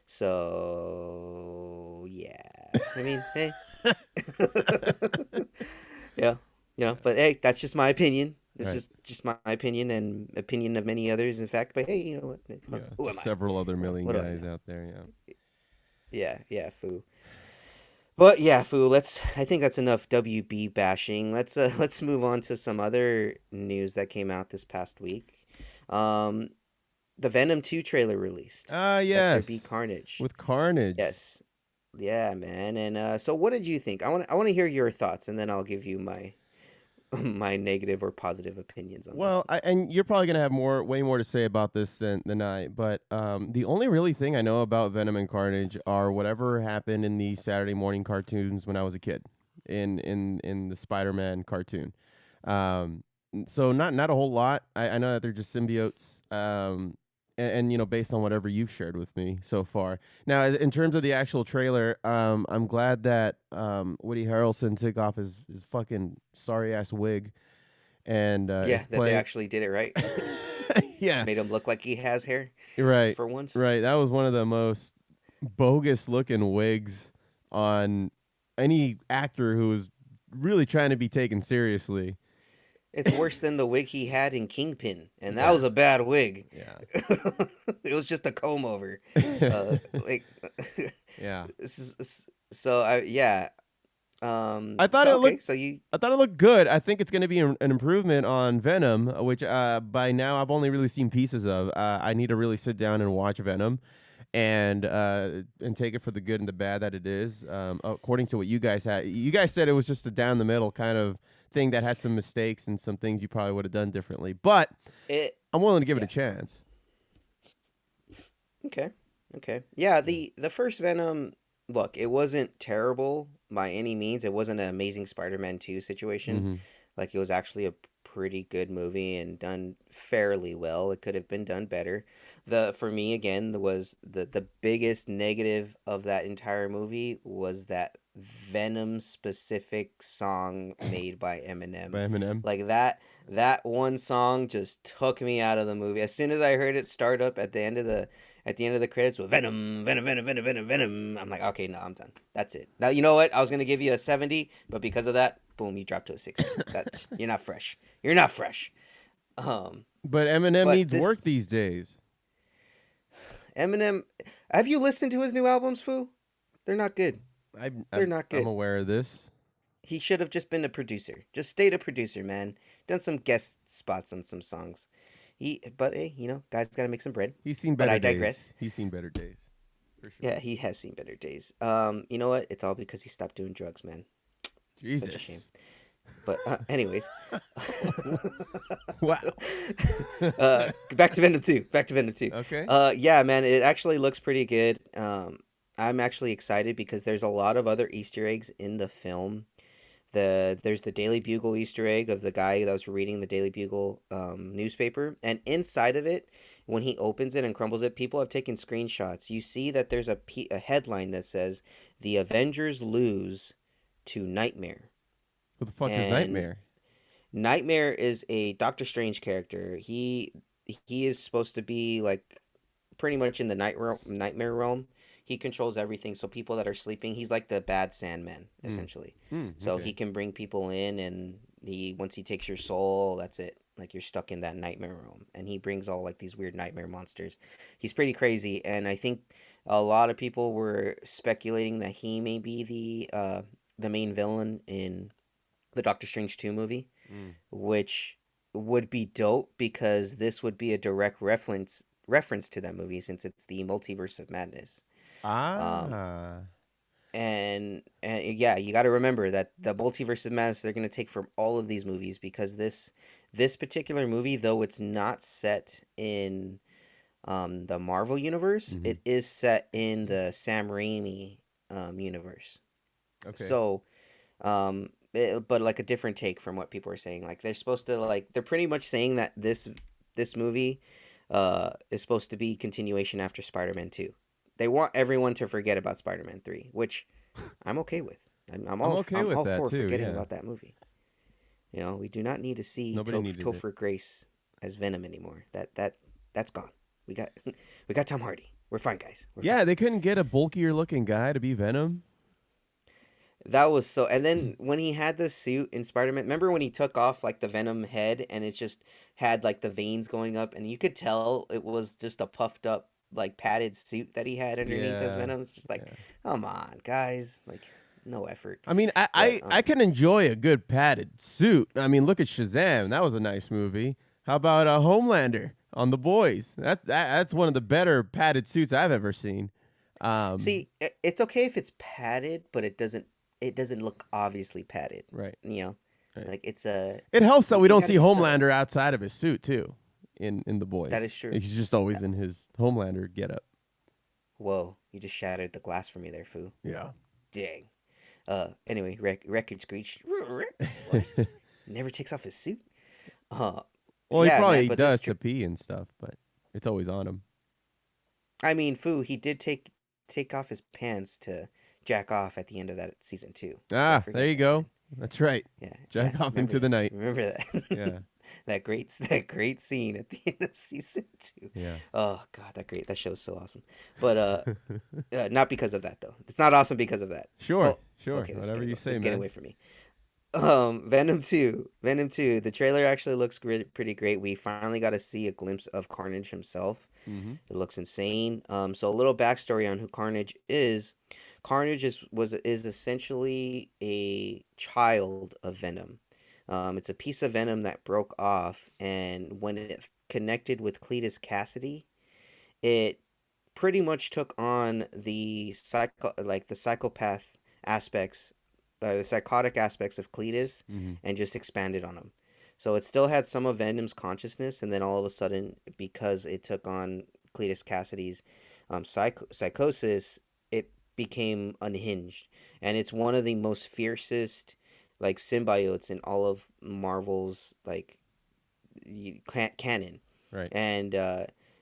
So yeah, I mean, hey, yeah, but hey, that's just my opinion. It's Right. just my opinion and opinion of many others, in fact. But hey, you know what? Yeah, Who am just I? several other million What do I guys know? out there. Yeah. Yeah, foo. But yeah, foo. I think that's enough WB bashing. Let's move on to some other news that came out this past week. Um, the Venom 2 trailer released. Let There Be Yes. Carnage. With Carnage. Yes. Yeah, man. And so what did you think? I want to hear your thoughts, and then I'll give you my my negative or positive opinions on this. Well, and you're probably gonna have way more to say about this than I. But the only really thing I know about Venom and Carnage are whatever happened in the Saturday morning cartoons when I was a kid, in the Spider-Man cartoon. So not a whole lot. I know that they're just symbiotes. And based on whatever you've shared with me so far. Now, in terms of the actual trailer, I'm glad that Woody Harrelson took off his fucking sorry ass wig and Yeah, is that they playing. actually did it right. Yeah, Made him look like he has hair right, for once. right. That was one of the most bogus looking wigs on any actor who was really trying to be taken seriously. It's worse than the wig he had in Kingpin, and that Yeah. was a bad wig. Yeah. It was just a comb over. Like, Yeah. so yeah. I thought so, it okay, looked. so you I thought it looked good. I think it's going to be an improvement on Venom, which by now I've only really seen pieces of. I need to really sit down and watch Venom, and take it for the good and the bad that it is. According to what you guys had, you guys said it was just a down the middle kind of thing that had some mistakes and some things you probably would have done differently. But it I'm willing to give it yeah. a chance. Okay. Yeah, the first Venom, look, it wasn't terrible by any means. It wasn't an Amazing Spider-Man 2 situation. Mm-hmm. Like, it was actually a pretty good movie and done fairly well. It could have been done better. For me again, the biggest negative of that entire movie was that Venom specific song made by Eminem. By Eminem. Like that one song just took me out of the movie. As soon as I heard it start up at the end of the credits with Venom, Venom, Venom, Venom, Venom, Venom, I'm like, okay, no, I'm done. That's it. Now you know what? I was gonna give you a 70, but because of that, boom, you dropped to a 60. That's you're not fresh. You're not fresh. But Eminem But needs this- work these days. Eminem. Have you listened to his new albums, Foo? They're not good. They're not I'm good. aware of this. He should have just been a producer. Just stayed a producer, man. Done some guest spots on some songs. But hey, guy's got to make some bread. He's seen But better I days. digress. He's seen better days. For sure. Yeah, he has seen better days. You know what? It's all because he stopped doing drugs, man. Jesus. Such a shame. But anyways, Wow. back to Venom 2. Back to Venom 2. Okay. Yeah, man, it actually looks pretty good. I'm actually excited because there's a lot of other Easter eggs in the film. There's the Daily Bugle Easter egg of the guy that was reading the Daily Bugle newspaper, and inside of it, when he opens it and crumbles it, people have taken screenshots. You see that there's a headline that says, "The Avengers lose to Nightmare." Who the fuck is And Nightmare? Nightmare is a Doctor Strange character. He is supposed to be like pretty much in the nightmare realm. He controls everything. So people that are sleeping, he's like the bad Sandman essentially. So Okay. he can bring people in, and once he takes your soul, that's it. Like you're stuck in that nightmare realm, and he brings all like these weird nightmare monsters. He's pretty crazy, and I think a lot of people were speculating that he may be the main villain in the Doctor Strange 2 movie, which would be dope because this would be a direct reference to that movie since it's the multiverse of madness. Um, Ah. and yeah, you got to remember that the multiverse of madness they're going to take from all of these movies because this particular movie, though it's not set in the Marvel universe, Mhm. it is set in the Sam Raimi universe. Okay. So, but like a different take from what people are saying. Like they're supposed to they're pretty much saying that this movie is supposed to be continuation after Spider-Man 2. They want everyone to forget about Spider-Man 3, which I'm okay with. I'm I'm all okay with that for too, forgetting yeah. about that movie. We do not need to see Nobody needed it. Topher Grace as Venom anymore. That's gone. We got Tom Hardy. We're fine, guys. We're Yeah, fine. they couldn't get a bulkier looking guy to be Venom. That was so. And then when he had the suit in Spider-Man, remember when he took off like the Venom head and it just had like the veins going up, and you could tell it was just a puffed up like padded suit that he had underneath as Yeah. Venom. It's just like, Yeah. come on, guys, like no effort. I mean, But I can enjoy a good padded suit. I mean, look at Shazam. That was a nice movie. How about Homelander on The Boys? That's one of the better padded suits I've ever seen. see, it's okay if it's padded, but it doesn't look obviously padded. Right. Right. Like it's a. It helps that we you don't gotta see be subtle. Homelander outside of his suit too, in The Boys. That is true. He's just always in his Homelander getup. Whoa, you just shattered the glass for me there, Foo. Yeah. Dang. Anyway, record screeched. What? Never takes off his suit. Well, Yeah, he probably man, but this does tr- to pee and stuff, but it's always on him. I mean, Foo, he did take off his pants to jack off at the end of that season 2. Ah, Don't forget there you that, go. man. That's right. Yeah. Jack yeah, off remember into the that. night. Remember that? Yeah. that great scene at the end of season 2. Yeah. Oh god, that show is so awesome. But not because of that though. It's not awesome because of that. Sure. Oh, Sure. okay, let's Whatever get you away- say, let's man. get away from me. Venom 2. The trailer actually looks pretty great. We finally got to see a glimpse of Carnage himself. Mm-hmm. It looks insane. So a little backstory on who Carnage is. Carnage is essentially a child of Venom. It's a piece of Venom that broke off, and when it connected with Cletus Cassidy, it pretty much took on the psychopath aspects, the psychotic aspects of Cletus, Mm-hmm. and just expanded on him. So it still had some of Venom's consciousness, and then all of a sudden, because it took on Cletus Cassidy's psychosis, it became unhinged, and it's one of the most fiercest like symbiotes in all of Marvel's like canon. Right. And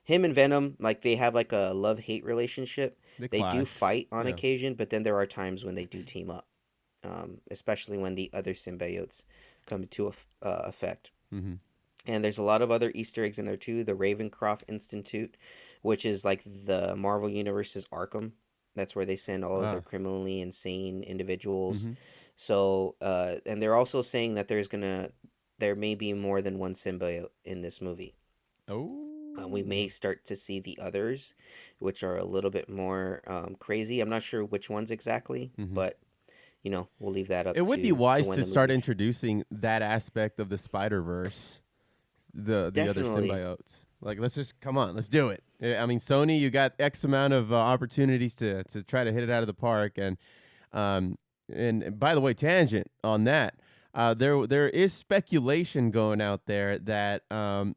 him and Venom, like they have like a love-hate relationship. They do clash. fight on Yeah. occasion, but then there are times when they do team up, especially when the other symbiotes come into effect. Mm-hmm. And there's a lot of other Easter eggs in there too. The Ravencroft Institute, which is like the Marvel Universe's Arkham. That's where they send all of their criminally insane individuals. Mm-hmm. So, and they're also saying that there may be more than one symbiote in this movie. Oh. We may start to see the others, which are a little bit more crazy. I'm not sure which ones exactly, Mhm. but we'll leave that up It would be to wise when to the start movie. introducing that aspect of the Spider-Verse, the other Definitely. symbiotes. Like, let's just come on, let's do it. I mean, Sony, you got X amount of opportunities to try to hit it out of the park, um, and by the way, tangent on that. There is speculation going out there that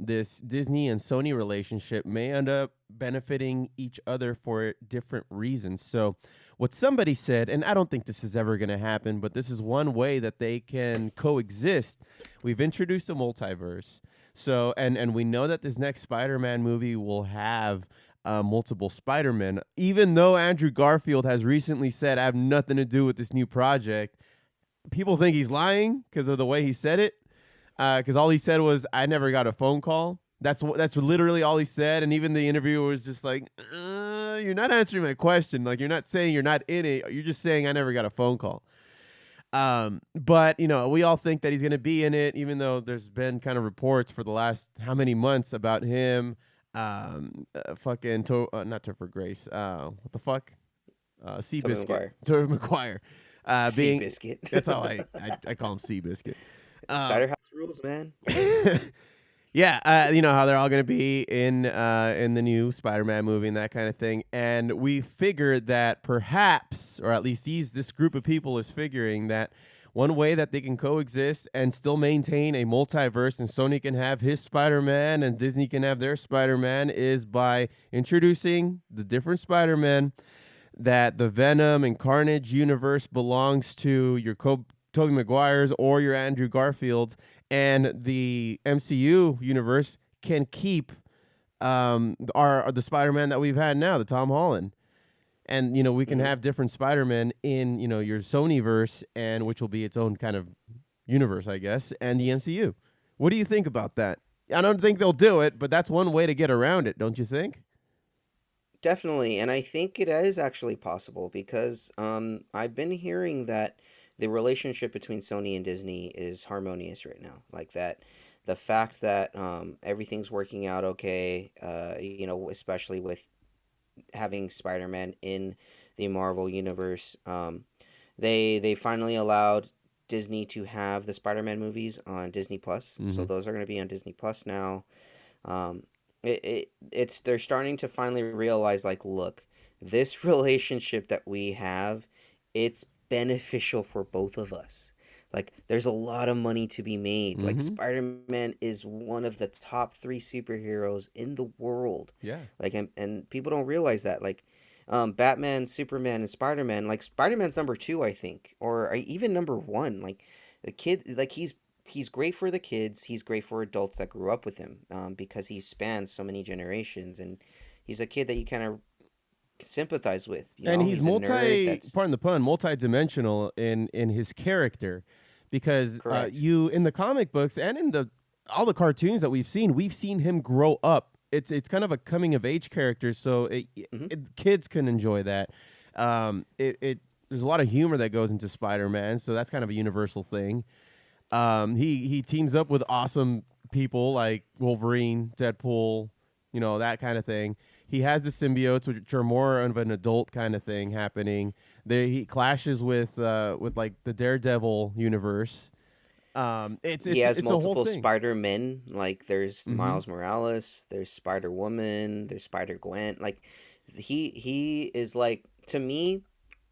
this Disney and Sony relationship may end up benefiting each other for different reasons. So, what somebody said, and I don't think this is ever going to happen, but this is one way that they can coexist. We've introduced a multiverse, so and we know that this next Spider-Man movie will have multiple Spider-Men. Even though Andrew Garfield has recently said, "I have nothing to do with this new project," people think he's lying because of the way he said it. Because all he said was, "I never got a phone call." That's literally all he said, and even the interviewer was just like, "You're not answering my question. Like, you're not saying you're not in it. You're just saying I never got a phone call." But we all think that he's gonna be in it, even though there's been kind of reports for the last how many months about him. Fucking not Topher Grace. What the fuck? Tobey Seabiscuit. Maguire. Tobey Maguire. Being Seabiscuit. That's how I call him Seabiscuit. Cider House Rules, man. Yeah, you know how they're all going to be in the new Spider-Man movie and that kind of thing. And we figured that perhaps, or at least this group of people is figuring that one way that they can coexist and still maintain a multiverse, and Sony can have his Spider-Man and Disney can have their Spider-Man, is by introducing the different Spider-Man. That the Venom and Carnage universe belongs to your Tobey Maguires or your Andrew Garfields, and the MCU universe can keep the Spider-Man that we've had now, the Tom Holland. And we can have different Spider-Men in your Sonyverse, and which will be its own kind of universe, I guess, and the MCU. What do you think about that? I don't think they'll do it, but that's one way to get around it, don't you think? Definitely, and I think it is actually possible because I've been hearing that the relationship between Sony and Disney is harmonious right now. Like that, the fact that everything's working out okay, especially with having Spider-Man in the Marvel universe. They finally allowed Disney to have the Spider-Man movies on Disney Plus, so those are going to be on Disney Plus now. Um, it's they're starting to finally realize, like, look, this relationship that we have, it's beneficial for both of us. Like, there's a lot of money to be made. Like, Mm-hmm. Spider-Man is one of the top three superheroes in the world. Yeah. Like, and people don't realize that. Like, Batman, Superman, and Spider-Man. Like, Spider-Man's number two, I think, or even number one. Like, the kid, like he's great for the kids. He's great for adults that grew up with him, because he spans so many generations, and he's a kid that you kind of sympathize with. And he's He's a nerd. That's pardon the pun, multi-dimensional in his character, because correct. you in the comic books and in the all the cartoons that we've seen him grow up. It's kind of a coming of age character, so kids can enjoy that. There's a lot of humor that goes into Spider-Man, so that's kind of a universal thing. He teams up with awesome people like Wolverine, Deadpool, that kind of thing. He has the symbiotes, which are more of an adult kind of thing happening. He clashes with like the Daredevil universe. He has It's a whole multiple thing. Spider-Men. Like, there's Mm-hmm. Miles Morales, there's Spider-Woman, there's Spider-Gwen. Like, he is, like, to me,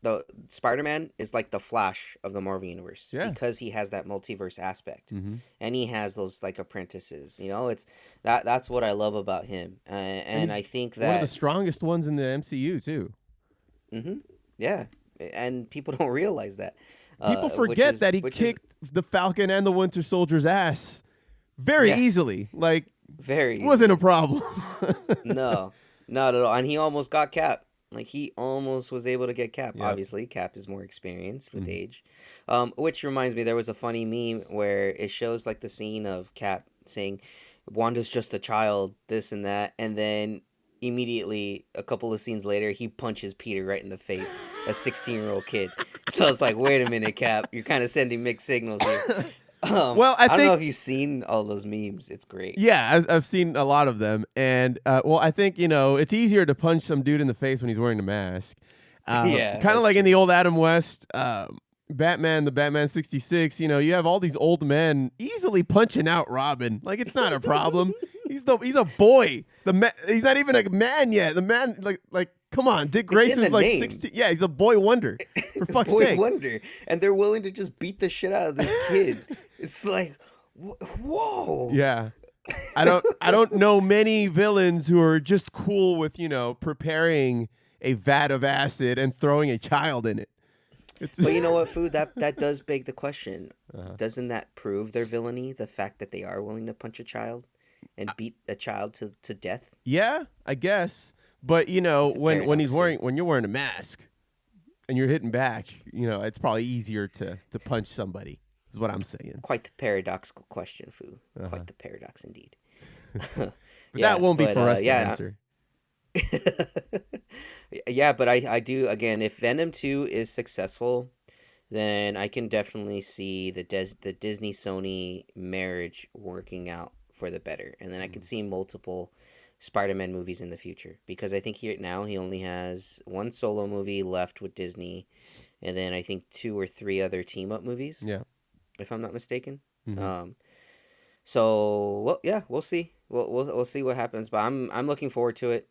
the Spider-Man is like the Flash of the Marvel universe Yeah. because he has that multiverse aspect, Mm-hmm. and he has those, like, apprentices. It's that's what I love about him, And and I he's think one of the that. strongest ones in the MCU too. Yeah, and people don't realize that, People which forget is that he which is kicked the Falcon and the Winter Soldier's ass very yeah, easily. Like, very wasn't a easily. problem. No, not at all. And he almost got Cap. Like, he almost was able to get Cap. Yep. Obviously, Cap is more experienced with Mhm. age. Which reminds me, there was a funny meme where it shows, like, the scene of Cap saying, "Wanda's just a child," this and that, and then immediately a couple of scenes later, he punches Peter right in the face, a 16-year-old kid. So it's like, wait a minute, Cap, you're kind of sending mixed signals here. Well, I I don't know think if you've seen all those memes. It's great. yeah, I've seen a lot of them, and well, I think it's easier to punch some dude in the face when he's wearing a mask. Yeah, Kind of that's like in the true. old Adam West Batman, the Batman 66. You have all these old men easily punching out Robin. Like it's not a problem. He's a boy. He's not even a man yet. The man like come on, Dick It's in the Grayson's like name. 16. Yeah, he's a boy wonder. For fuck's Boy sake. Wonder, and they're willing to just beat the shit out of this kid. It's like, whoa. Yeah. I don't know many villains who are just cool with, preparing a vat of acid and throwing a child in it. But you know what, Food? That does beg the question. Uh-huh. Doesn't that prove their villainy? The fact that they are willing to punch a child and beat a child to death? Yeah, I guess. But It's a when paradox, when you're wearing a mask and you're hitting back, it's probably easier to punch somebody. Is what I'm saying. Quite the paradoxical question, Foo. Uh-huh. Quite the paradox indeed. But that won't be for us to yeah. answer. Yeah, but I do, again, if Venom 2 is successful, then I can definitely see the Disney Sony marriage working out for the better. And then I can see multiple Spider-Man movies in the future, because I think he only has one solo movie left with Disney, and then I think 2 or 3 other team up movies, Yeah. if I'm not mistaken. Mhm. So, well, yeah, we'll see. We'll see what happens, but I'm looking forward to it.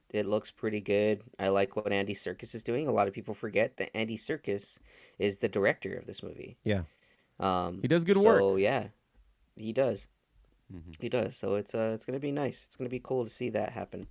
It looks pretty good. I like what Andy Serkis is doing. A lot of people forget that Andy Serkis is the director of this movie. Yeah. He does good work. So yeah, he does. Mhm. He does. So it's gonna be nice. It's gonna be cool to see that happen.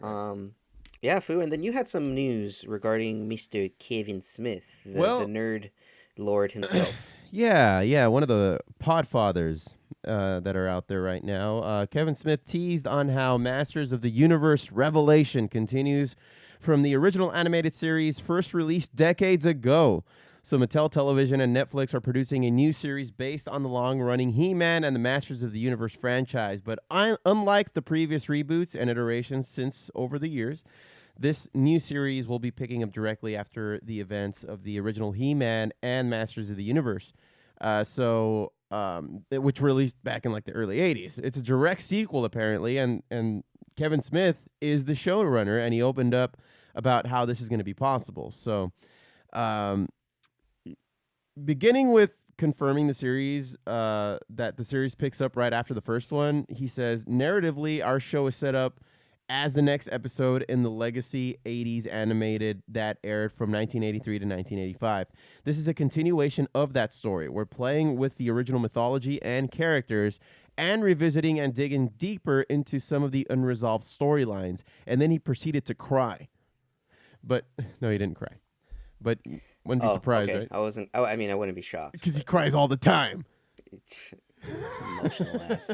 Yeah, Foo. And then you had some news regarding Mr. Kevin Smith, the nerd lord himself. Yeah, one of the podfathers that are out there right now. Kevin Smith teased on how Masters of the Universe Revelation continues from the original animated series first released decades ago. So Mattel Television and Netflix are producing a new series based on the long-running He-Man and the Masters of the Universe franchise. But unlike the previous reboots and iterations since over the years, this new series will be picking up directly after the events of the original He-Man and Masters of the Universe. Which released back in like the early 80s. It's a direct sequel apparently, and Kevin Smith is the showrunner, and he opened up about how this is going to be possible. So, beginning with confirming the series, that the series picks up right after the first one, he says, narratively, our show is set up as the next episode in the legacy 80s animated that aired from 1983 to 1985. This is a continuation of that story. We're playing with the original mythology and characters and revisiting and digging deeper into some of the unresolved storylines. And then he proceeded to cry. But no, he didn't cry. But wouldn't be surprised, okay. right? I wasn't. I mean, I wouldn't be shocked. Because he cries all the time. Emotional ass.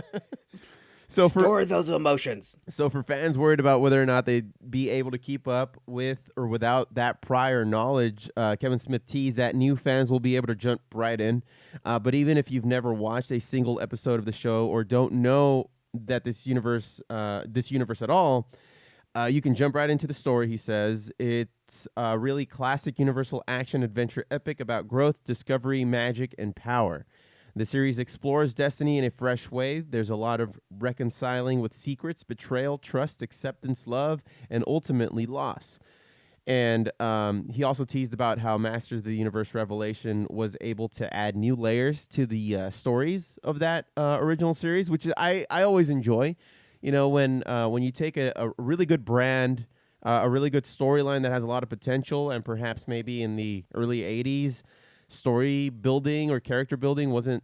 So Store those emotions. So for fans worried about whether or not they'd be able to keep up with or without that prior knowledge, Kevin Smith teased that new fans will be able to jump right in. But even if you've never watched a single episode of the show or don't know that this universe at all, you can jump right into the story, he says. It's a really classic universal action adventure epic about growth, discovery, magic, and power. The series explores destiny in a fresh way. There's a lot of reconciling with secrets, betrayal, trust, acceptance, love, and ultimately loss. And he also teased about how Masters of the Universe Revelation was able to add new layers to the stories of that original series, which I always enjoy. When you take a really good brand, a really good storyline that has a lot of potential, and perhaps maybe in the early 80s, story building or character building wasn't,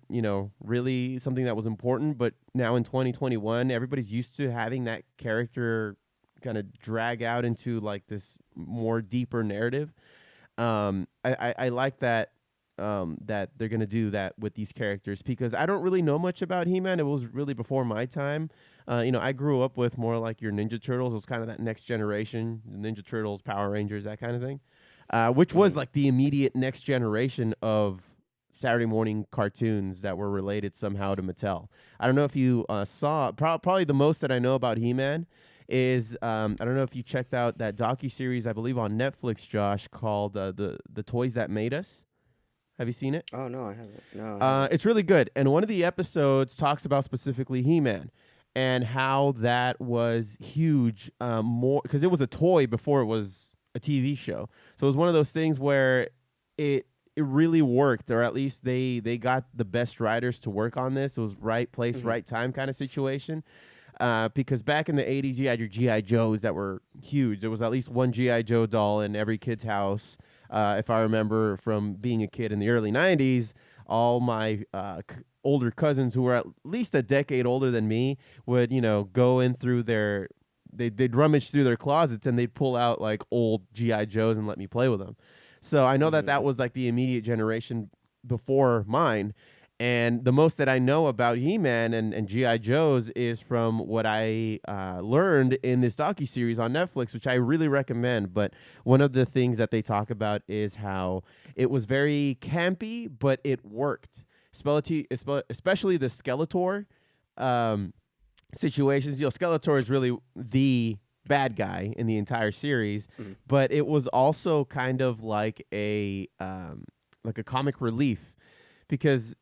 really something that was important. But now in 2021, everybody's used to having that character kind of drag out into like this more deeper narrative. I like that that they're going to do that with these characters, because I don't really know much about He-Man. It was really before my time. I grew up with more like your Ninja Turtles. It was kind of that next generation, Ninja Turtles, Power Rangers, that kind of thing. Which was like the immediate next generation of Saturday morning cartoons that were related somehow to Mattel. I don't know if you saw, probably the most that I know about He-Man is, I don't know if you checked out that docuseries, I believe on Netflix, Josh, called the Toys That Made Us. Have you seen it? Oh no, I haven't. No, I haven't. It's really good. And one of the episodes talks about specifically He-Man and how that was huge, more because it was a toy before it was a TV show. So it was one of those things where it really worked, or at least they got the best writers to work on this. It was right place, right time kind of situation. Because back in the 80s, you had your G.I. Joes that were huge. There was at least one G.I. Joe doll in every kid's house. If I remember from being a kid in the early 90s, all my older cousins who were at least a decade older than me would, go in through they'd rummage through their closets and they'd pull out like old G.I. Joes and let me play with them. So I know that was like the immediate generation before mine. And the most that I know about He-Man and G.I. Joes is from what I learned in this docuseries on Netflix, which I really recommend. But one of the things that they talk about is how it was very campy, but it worked. Especially the Skeletor situations. Skeletor is really the bad guy in the entire series, but it was also kind of like a comic relief. Because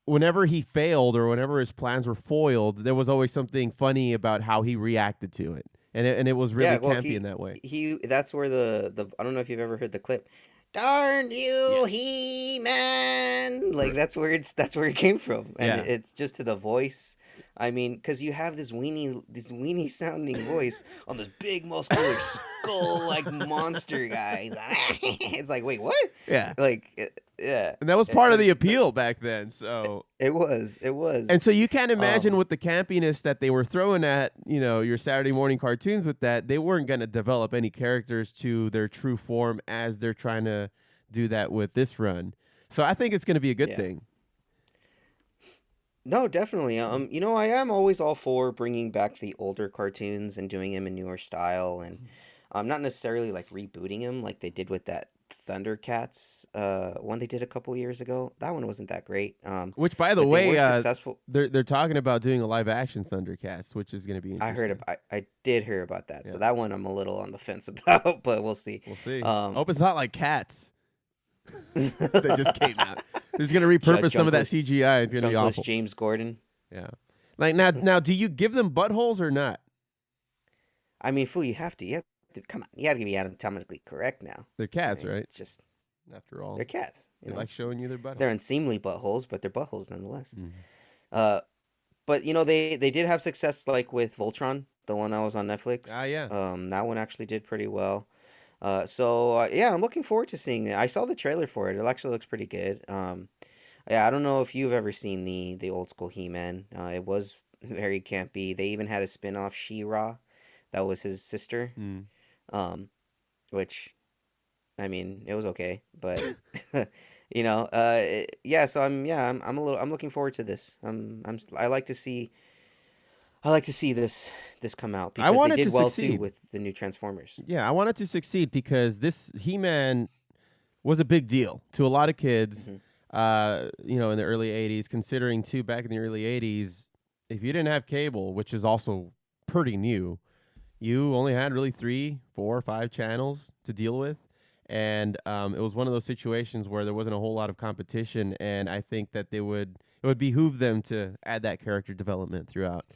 whenever he failed or whenever his plans were foiled, there was always something funny about how he reacted to it, and it was really campy in that way. That's where the I don't know if you've ever heard the clip. Darn you, He-Man! Like that's where it came from, and it's just to the voice. I mean, because you have this weenie sounding voice on this big muscular skull like monster guy. It's like, wait, what? Yeah, like. Yeah, and that was part of the appeal back then. So it was, and so you can't imagine with the campiness that they were throwing at your Saturday morning cartoons with that they weren't going to develop any characters to their true form as they're trying to do that with this run. So I think it's going to be a good thing. No, definitely. I am always all for bringing back the older cartoons and doing them in newer style, and not necessarily like rebooting them like they did with that Thundercats one they did a couple years ago. That one wasn't that great. Which, by the way, successful. They're talking about doing a live action Thundercats, which is going to be interesting. I did hear about that. Yeah. So that one I'm a little on the fence about, but we'll see. We'll see. Hope it's not like Cats. They just came out. They're just going to repurpose some of that CGI. It's going to be awful. James Gordon. Yeah. Like now, do you give them buttholes or not? I mean, fool, you have to. Come on, you gotta be anatomically correct now. They're cats, right? Just after all, they're cats. They like showing you their buttholes. They're unseemly buttholes, but they're buttholes nonetheless. But they did have success, like with Voltron, the one that was on Netflix. Yeah. That one actually did pretty well. Yeah, I'm looking forward to seeing it. I saw the trailer for it. It actually looks pretty good. Yeah, I don't know if you've ever seen the old school He-Man. It was very campy. They even had a spin-off, She-Ra, that was his sister. Which, I mean, it was okay, but yeah. So I'm looking forward to this. I like to see this come out because they did well too with the new Transformers. Yeah, I wanted to succeed because this He-Man was a big deal to a lot of kids. In the early 80s, considering too back in the early 80s, if you didn't have cable, which is also pretty new, you only had really 3, 4, 5 channels to deal with. And it was one of those situations where there wasn't a whole lot of competition. And I think that it would behoove them to add that character development throughout.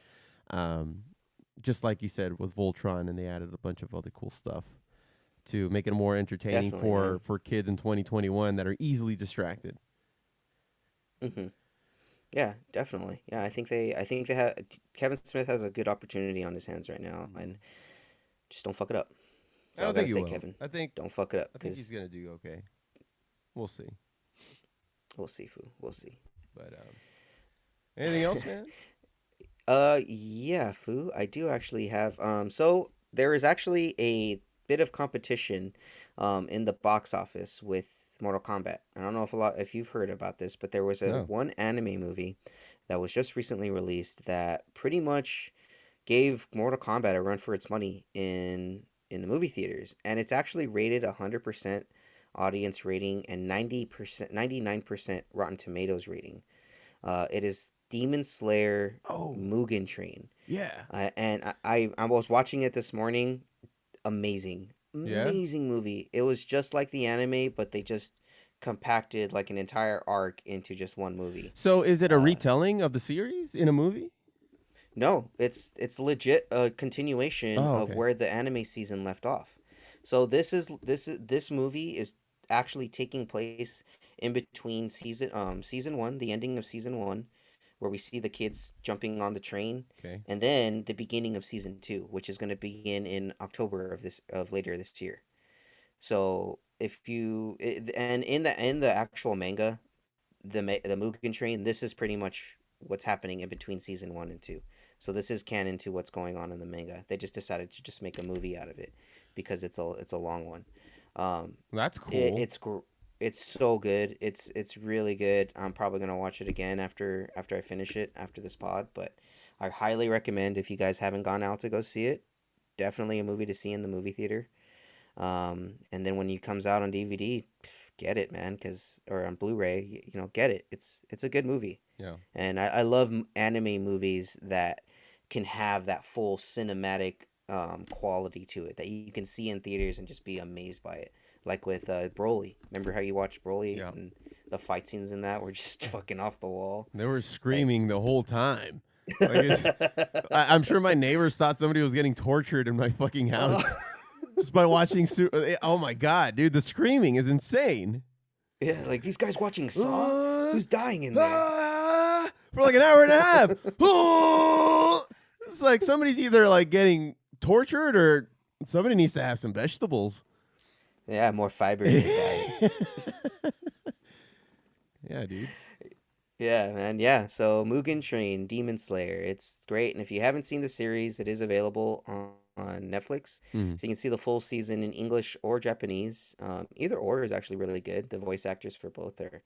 Just like you said with Voltron, and they added a bunch of other cool stuff to make it more entertaining for kids in 2021 that are easily distracted. Yeah, definitely. Yeah, I think they have Kevin Smith has a good opportunity on his hands right now, and just don't fuck it up. So I don't think he will. Kevin, I think don't fuck it up. I think he's gonna do okay. We'll see. We'll see, Foo. We'll see. But anything else, man? Yeah, Foo. I do actually have. So there is actually a bit of competition, in the box office with Mortal Kombat. I don't know if you've heard about this, but there was one anime movie that was just recently released that pretty much gave Mortal Kombat a run for its money in the movie theaters, and it's actually rated 100% audience rating and 99% Rotten Tomatoes rating. It is Demon Slayer Mugen Train. Yeah. And I was watching it this morning. Amazing movie. It was just like the anime, but they just compacted like an entire arc into just one movie. So is it a Uh, retelling of the series in a movie? no, it's legit a continuation Oh, of okay. where the anime season left off. So this movie is actually taking place in between season 1, the ending of season 1, where we see the kids jumping on the train, Okay. and then the beginning of season 2, which is going to begin in October of later this year. So if you and in the actual manga, the Mugen Train, this is pretty much what's happening in between season 1 and 2. So this is canon to what's going on in the manga. They just decided to just make a movie out of it because it's a long one. Um, That's it, cool. it's it's so good. It's really good. I'm probably gonna watch it again after I finish it after this pod. But I highly recommend, if you guys haven't gone out to go see it, definitely a movie to see in the movie theater. And then when it comes out on DVD, get it, man, or on Blu-ray, get it. It's a good movie, Yeah. and I love anime movies that can have that full cinematic quality to it that you can see in theaters and just be amazed by it. Like with Broly. Remember how you watched Broly Yeah. and the fight scenes in that were just fucking off the wall. They were Like, screaming the whole time. Like I'm sure my neighbors thought somebody was getting tortured in my fucking house just by watching. Oh my god, dude, the screaming is insane. yeah, like these guys watching Saw. Who's dying in there? For like an hour and a half. It's like somebody's either like getting tortured or somebody needs to have some vegetables. Yeah, more fiber in your diet. Yeah, dude. Yeah, man. Yeah. So Mugen Train, Demon Slayer. It's great. And if you haven't seen the series, it is available on Netflix. Mhm. So you can see the full season in English or Japanese. Either or is actually really good. The voice actors for both are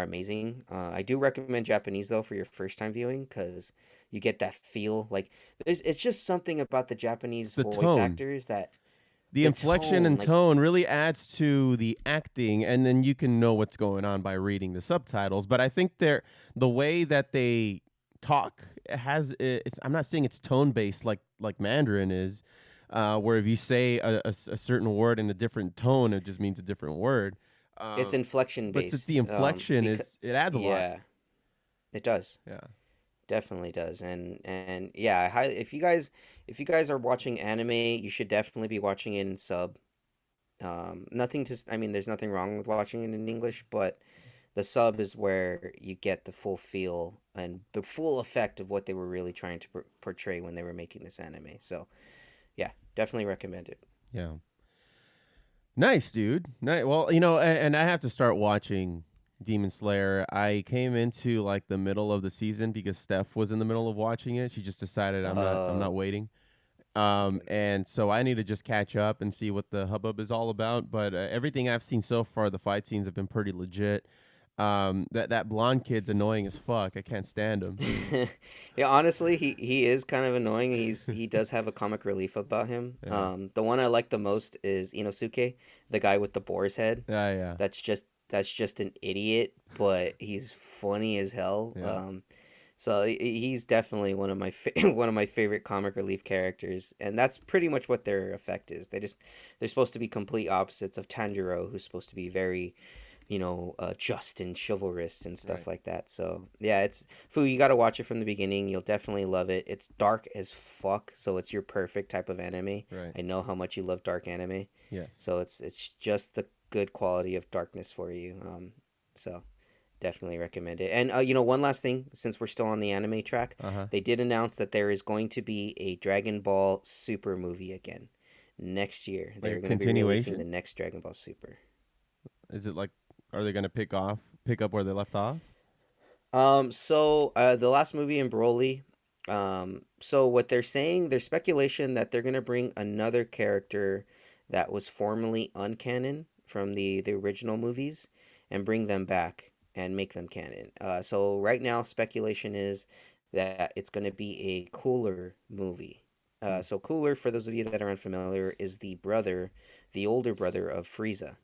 amazing. I do recommend Japanese though for your first time viewing because you get that feel. Like it's just something about the It's Japanese the voice tone. actors that The the inflection tone, and like tone really adds to the acting, and then you can know what's going on by reading the subtitles. But I think the way that they talk I'm not saying it's tone based like Mandarin is, where if you say a certain word in a different tone, it just means a different word. it's Um, inflection but it's the based. inflection Because it adds a lot. yeah, it does. Yeah. Definitely does. And yeah, if you guys are watching anime, you should definitely be watching it in sub. I mean, there's nothing wrong with watching it in English, but the sub is where you get the full feel and the full effect of what they were really trying to portray when they were making this anime. So, yeah, definitely recommend it. Yeah. Nice, dude. Nice. Well, and I have to start watching Demon Slayer. I came into like the middle of the season because Steph was in the middle of watching it. She just decided I'm not waiting. Okay. And so I need to just catch up and see what the hubbub is all about. But everything I've seen so far, the fight scenes have been pretty legit. That blonde kid's annoying as fuck. I can't stand him. Yeah, honestly, he is kind of annoying. He does have a comic relief about him. Yeah. The one I like the most is Inosuke, the guy with the boar's head. Yeah, yeah, That's just an idiot, but he's funny as hell. yeah. So he's definitely one of my one of my favorite comic relief characters, and that's pretty much what their effect is. They're supposed to be complete opposites of Tanjiro, who's supposed to be very, just and chivalrous and stuff Right. like that. So yeah, it's Fu. You got to watch it from the beginning. You'll definitely love it. It's dark as fuck, so it's your perfect type of anime. Right. I know how much you love dark anime, Yes. so it's just the good quality of darkness for you. So definitely recommend it. And one last thing, since we're still on the anime track, Uh-huh. they did announce that there is going to be a Dragon Ball Super movie again next year. Like They're a going to be releasing the continuation? next Dragon Ball Super. Is it like are they gonna pick up where they left off? So the last movie in Broly. So what they're saying, there's speculation that they're gonna bring another character that was formerly uncanon from the original movies and bring them back and make them canon. So right now speculation is that it's gonna be a Cooler movie. Hmm. So Cooler, for those of you that are unfamiliar, is the older brother of Frieza.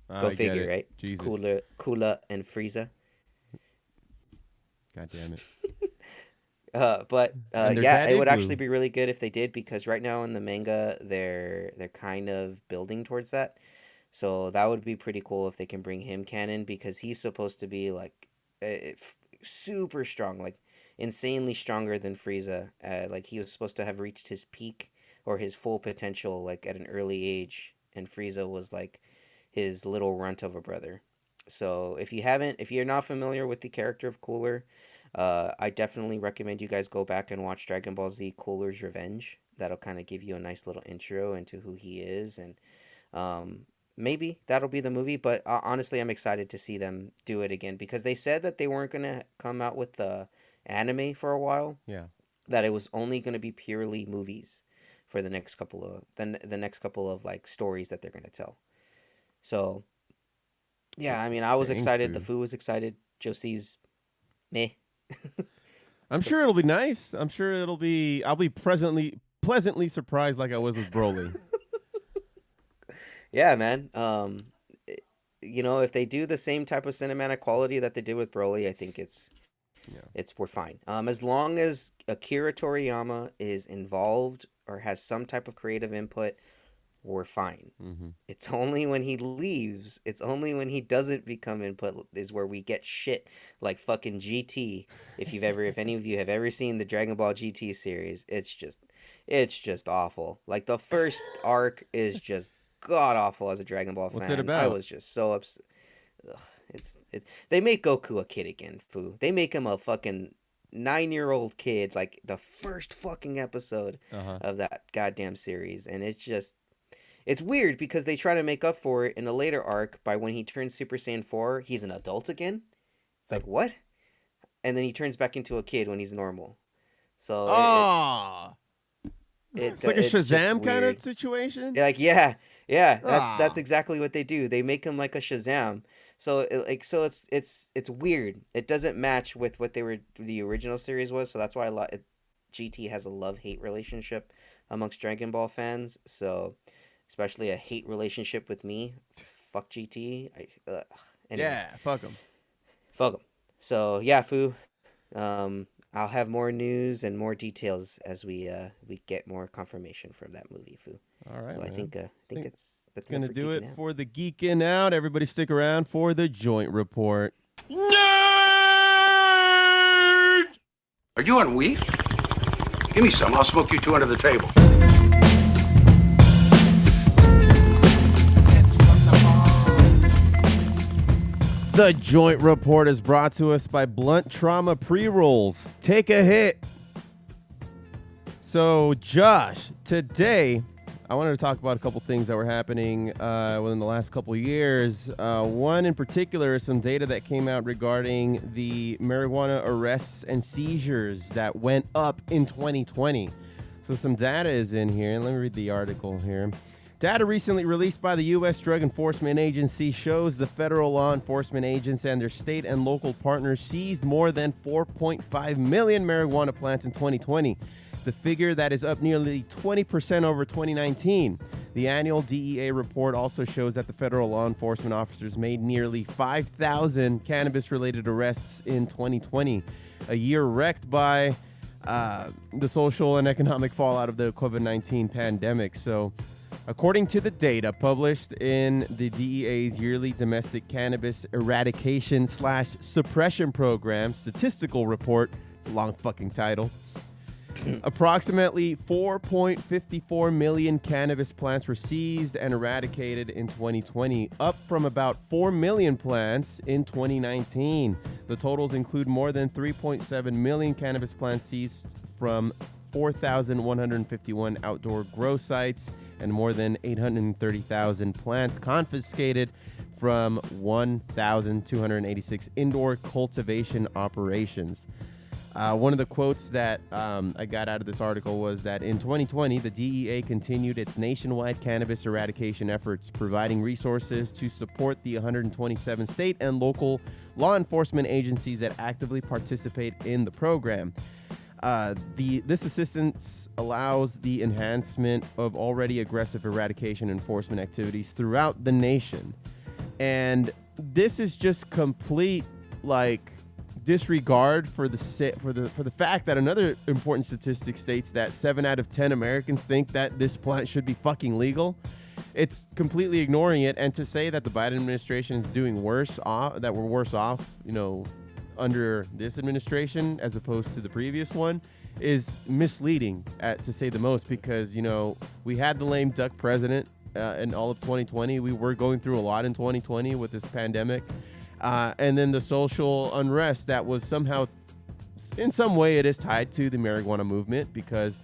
Go I get figure, it. right? Jesus. Cooler, and Frieza. God damn it. But And their yeah, dad it would actually Igloo. be really good if they did because right now in the manga they're kind of building towards that. So that would be pretty cool if they can bring him canon, because he's supposed to be like super strong, like insanely stronger than Frieza. Like he was supposed to have reached his peak or his full potential like at an early age, and Frieza was like his little runt of a brother. So if you're not familiar with the character of Cooler, I definitely recommend you guys go back and watch Dragon Ball Z Cooler's Revenge. That'll kind of give you a nice little intro into who he is, and um, maybe that'll be the movie. But honestly, I'm excited to see them do it again, because they said that they weren't gonna come out with the anime for a while. Yeah. That it was only gonna be purely movies for the next couple of the next couple of like stories that they're gonna tell. So yeah, I mean, I was Dang, excited. The Foo. Foo was excited. Josie's meh. I'm sure it'll be nice. I'm sure it'll be. I'll be pleasantly surprised, like I was with Broly. Yeah, man. If they do the same type of cinematic quality that they did with Broly, I think Yeah. we're fine. As long as Akira Toriyama is involved or has some type of creative input, we're fine. Mm-hmm. It's only when he leaves, it's only when he doesn't become input is where we get shit like fucking GT. If any of you have ever seen the Dragon Ball GT series, it's just awful. Like the first arc is just god awful as a Dragon Ball fan. What's it about? I was just so upset. They make Goku a kid again, Foo. They make him a fucking 9-year-old kid like the first fucking episode of that goddamn series, and it's weird because they try to make up for it in a later arc by when he turns Super Saiyan 4, he's an adult again. It's like, what? And then he turns back into a kid when he's normal. So it's like a it's just Shazam kind weird. of situation. Like, yeah, that's exactly what they do. They make him like a Shazam. So it's weird. It doesn't match with what the original series was. So that's why GT has a love-hate relationship amongst Dragon Ball fans. So especially a hate relationship with me. Fuck GT. Anyway. Yeah, fuck them. Fuck 'em. So yeah, Foo. I'll have more news and more details as we get more confirmation from that movie, Foo. All right. So man. I think that's Gonna enough for do it Geeking Out. for the Geeking Out. Everybody stick around for the joint report. Nerd! Are you on weed? Give me some. I'll smoke you two under the table. The joint report is brought to us by Blunt Trauma Pre-Rolls. Take a hit. So, Josh, today I wanted to talk about a couple things that were happening within the last couple years. One in particular is some data that came out regarding the marijuana arrests and seizures that went up in 2020. So some data is in here. Let me read the article here. Data recently released by the U.S. Drug Enforcement Agency shows the federal law enforcement agents and their state and local partners seized more than 4.5 million marijuana plants in 2020. The figure that is up nearly 20% over 2019. The annual DEA report also shows that the federal law enforcement officers made nearly 5,000 cannabis-related arrests in 2020, a year wrecked by the social and economic fallout of the COVID-19 pandemic. So, according to the data published in the DEA's yearly domestic cannabis eradication/suppression program statistical report, it's a long fucking title, approximately 4.54 million cannabis plants were seized and eradicated in 2020, up from about 4 million plants in 2019. The totals include more than 3.7 million cannabis plants seized from 4,151 outdoor grow sites and more than 830,000 plants confiscated from 1,286 indoor cultivation operations. One of the quotes that I got out of this article was that in 2020, the DEA continued its nationwide cannabis eradication efforts, providing resources to support the 127 state and local law enforcement agencies that actively participate in the program. This assistance allows the enhancement of already aggressive eradication enforcement activities throughout the nation. And this is just complete, disregard for the fact that another important statistic states that 7 out of 10 Americans think that this plant should be fucking legal. it's completely ignoring it. And to say that the Biden administration is doing worse off, that we're worse off, under this administration as opposed to the previous one, is misleading to say the most, because, we had the lame duck president in all of 2020. We were going through a lot in 2020 with this pandemic. And then the social unrest that was somehow, in some way, it is tied to the marijuana movement, because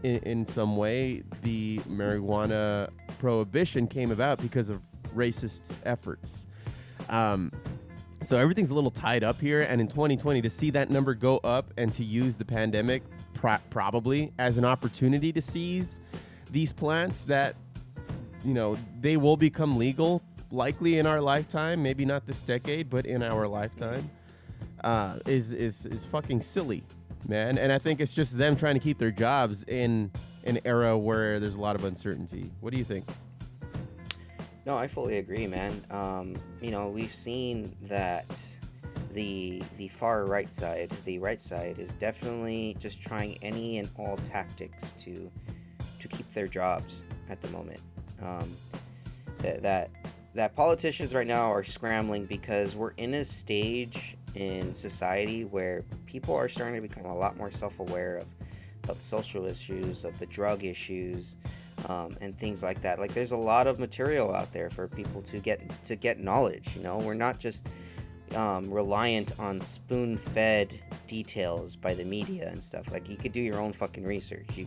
in some way, the marijuana prohibition came about because of racist efforts. So everything's a little tied up here. And in 2020, to see that number go up and to use the pandemic probably as an opportunity to seize these plants that, they will become legal likely in our lifetime, maybe not this decade, but in our lifetime, is fucking silly, man. And I think it's just them trying to keep their jobs in an era where there's a lot of uncertainty. What do you think? No, I fully agree, man. We've seen that the far right side, the right side, is definitely just trying any and all tactics to keep their jobs at the moment. That politicians right now are scrambling because we're in a stage in society where people are starting to become a lot more self-aware of social issues, of the drug issues, and things like that. Like, there's a lot of material out there for people to get knowledge. We're not just reliant on spoon-fed details by the media and stuff. Like, you could do your own fucking research. You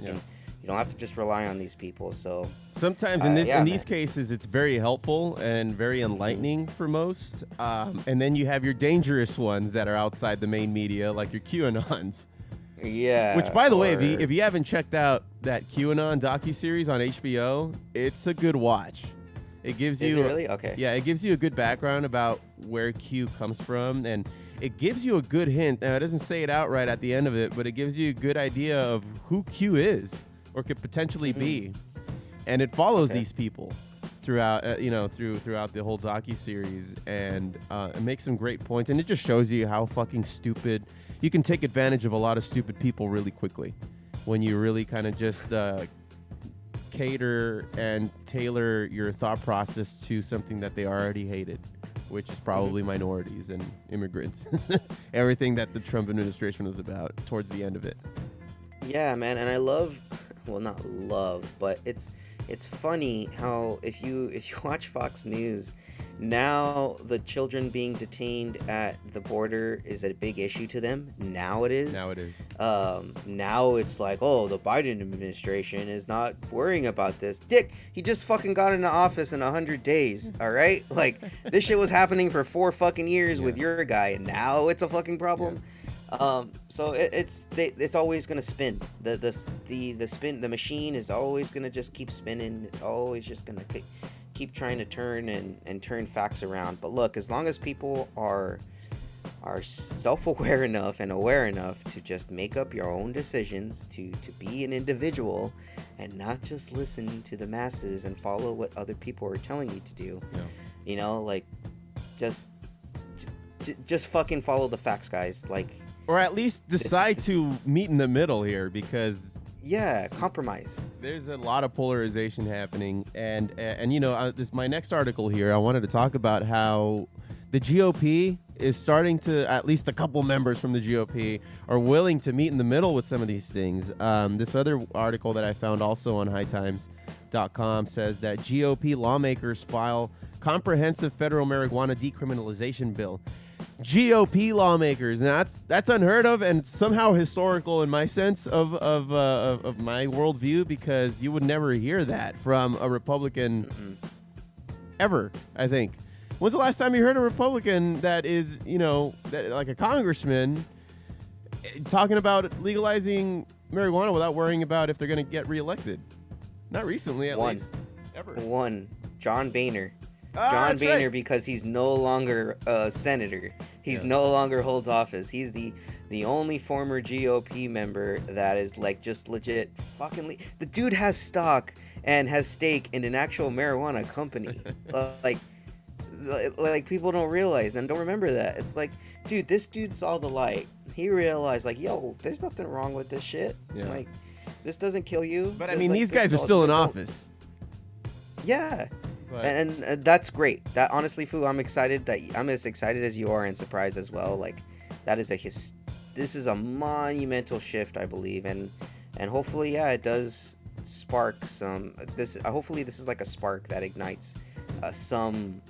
don't have to just rely on these people. So sometimes in these cases, it's very helpful and very enlightening for most. And then you have your dangerous ones that are outside the main media, like your QAnons. Yeah. Which, by the way, if you haven't checked out that QAnon docuseries on HBO, it's a good watch. It gives you really? Okay. Yeah, it gives you a good background about where Q comes from, and it gives you a good hint. Now, it doesn't say it outright at the end of it, but it gives you a good idea of who Q is or could potentially be, and it follows these people throughout, throughout the whole docuseries, and it makes some great points, and it just shows you how fucking stupid you can take advantage of a lot of stupid people really quickly when you really kind of just cater and tailor your thought process to something that they already hated, which is probably minorities and immigrants. Everything that the Trump administration was about towards the end of it. Yeah, man, and I love, well, not love, but it's funny how if you watch Fox News, now the children being detained at the border is a big issue to them. Now it is. Now it's like, oh, the Biden administration is not worrying about this. Dick, he just fucking got into office in 100 days, all right? Like, this shit was happening for 4 fucking years with your guy, and now it's a fucking problem. So it's always gonna spin. The machine is always gonna just keep spinning. It's always just gonna keep trying to turn and turn facts around. But look, as long as people are self-aware enough and aware enough to just make up your own decisions, to be an individual and not just listen to the masses and follow what other people are telling you to do. Like, just fucking follow the facts, guys. Like, or at least decide to meet in the middle here, because compromise. There's a lot of polarization happening, and this my next article here. I wanted to talk about how the GOP is starting to, at least a couple members from the GOP are willing to meet in the middle with some of these things. This other article that I found also on hightimes.com says that GOP lawmakers file comprehensive federal marijuana decriminalization bill. GOP lawmakers. Now that's unheard of and somehow historical in my sense of my worldview, because you would never hear that from a Republican ever, I think. When's the last time you heard a Republican that is, like a congressman talking about legalizing marijuana without worrying about if they're going to get reelected? Not recently, at least. Ever. John Boehner. John Boehner, right. Because he's no longer a senator. He's no longer holds office. He's the only former GOP member that is like just legit fucking. The dude has stock and has stake in an actual marijuana company. Like people don't realize and don't remember that. It's like, dude, this dude saw the light. He realized, like, yo, there's nothing wrong with this shit. Yeah. Like, this doesn't kill you. But I mean, these guys are still in office. Yeah. But And that's great. That honestly, Fu, I'm excited that I'm as excited as you are and surprised as well. Like, that is this is a monumental shift, I believe, and hopefully, yeah, it does spark some. Hopefully this is like a spark that ignites some.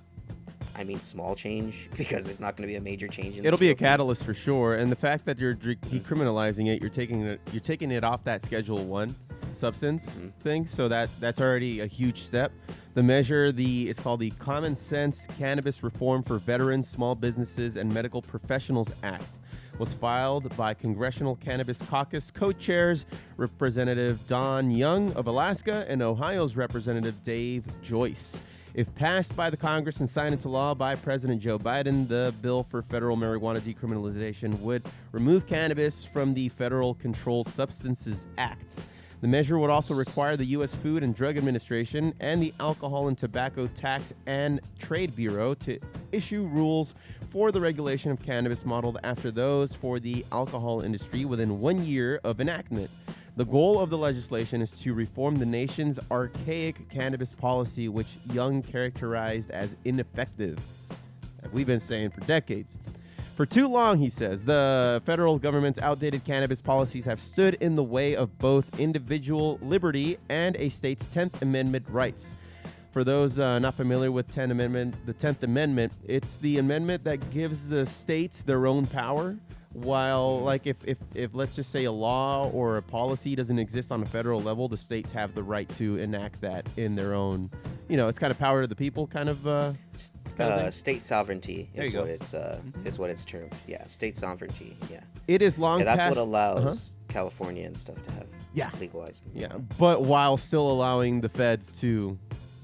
I mean, small change, because it's not going to be a major change. It'll be a catalyst for sure, and the fact that you're decriminalizing it, you're taking it off that Schedule 1 substance thing, so that's already a huge step. The measure, it's called the Common Sense Cannabis Reform for Veterans, Small Businesses, and Medical Professionals Act, was filed by Congressional Cannabis Caucus co-chairs Representative Don Young of Alaska and Ohio's Representative Dave Joyce. If passed by the Congress and signed into law by President Joe Biden, the bill for federal marijuana decriminalization would remove cannabis from the Federal Controlled Substances Act. The measure would also require the U.S. Food and Drug Administration and the Alcohol and Tobacco Tax and Trade Bureau to issue rules for the regulation of cannabis modeled after those for the alcohol industry within 1 year of enactment. The goal of the legislation is to reform the nation's archaic cannabis policy, which Young characterized as ineffective, like we've been saying for decades. For too long, he says, the federal government's outdated cannabis policies have stood in the way of both individual liberty and a state's 10th Amendment rights. For those not familiar with the 10th Amendment, it's the amendment that gives the states their own power. While, like, if let's just say a law or a policy doesn't exist on a federal level, the states have the right to enact that in their own, it's kind of power to the people kind of state sovereignty There is you what go. it's is what it's termed. Yeah, state sovereignty. Yeah. It is long Yeah, that's past, what allows California and stuff to have legalized. Yeah, but while still allowing the feds to,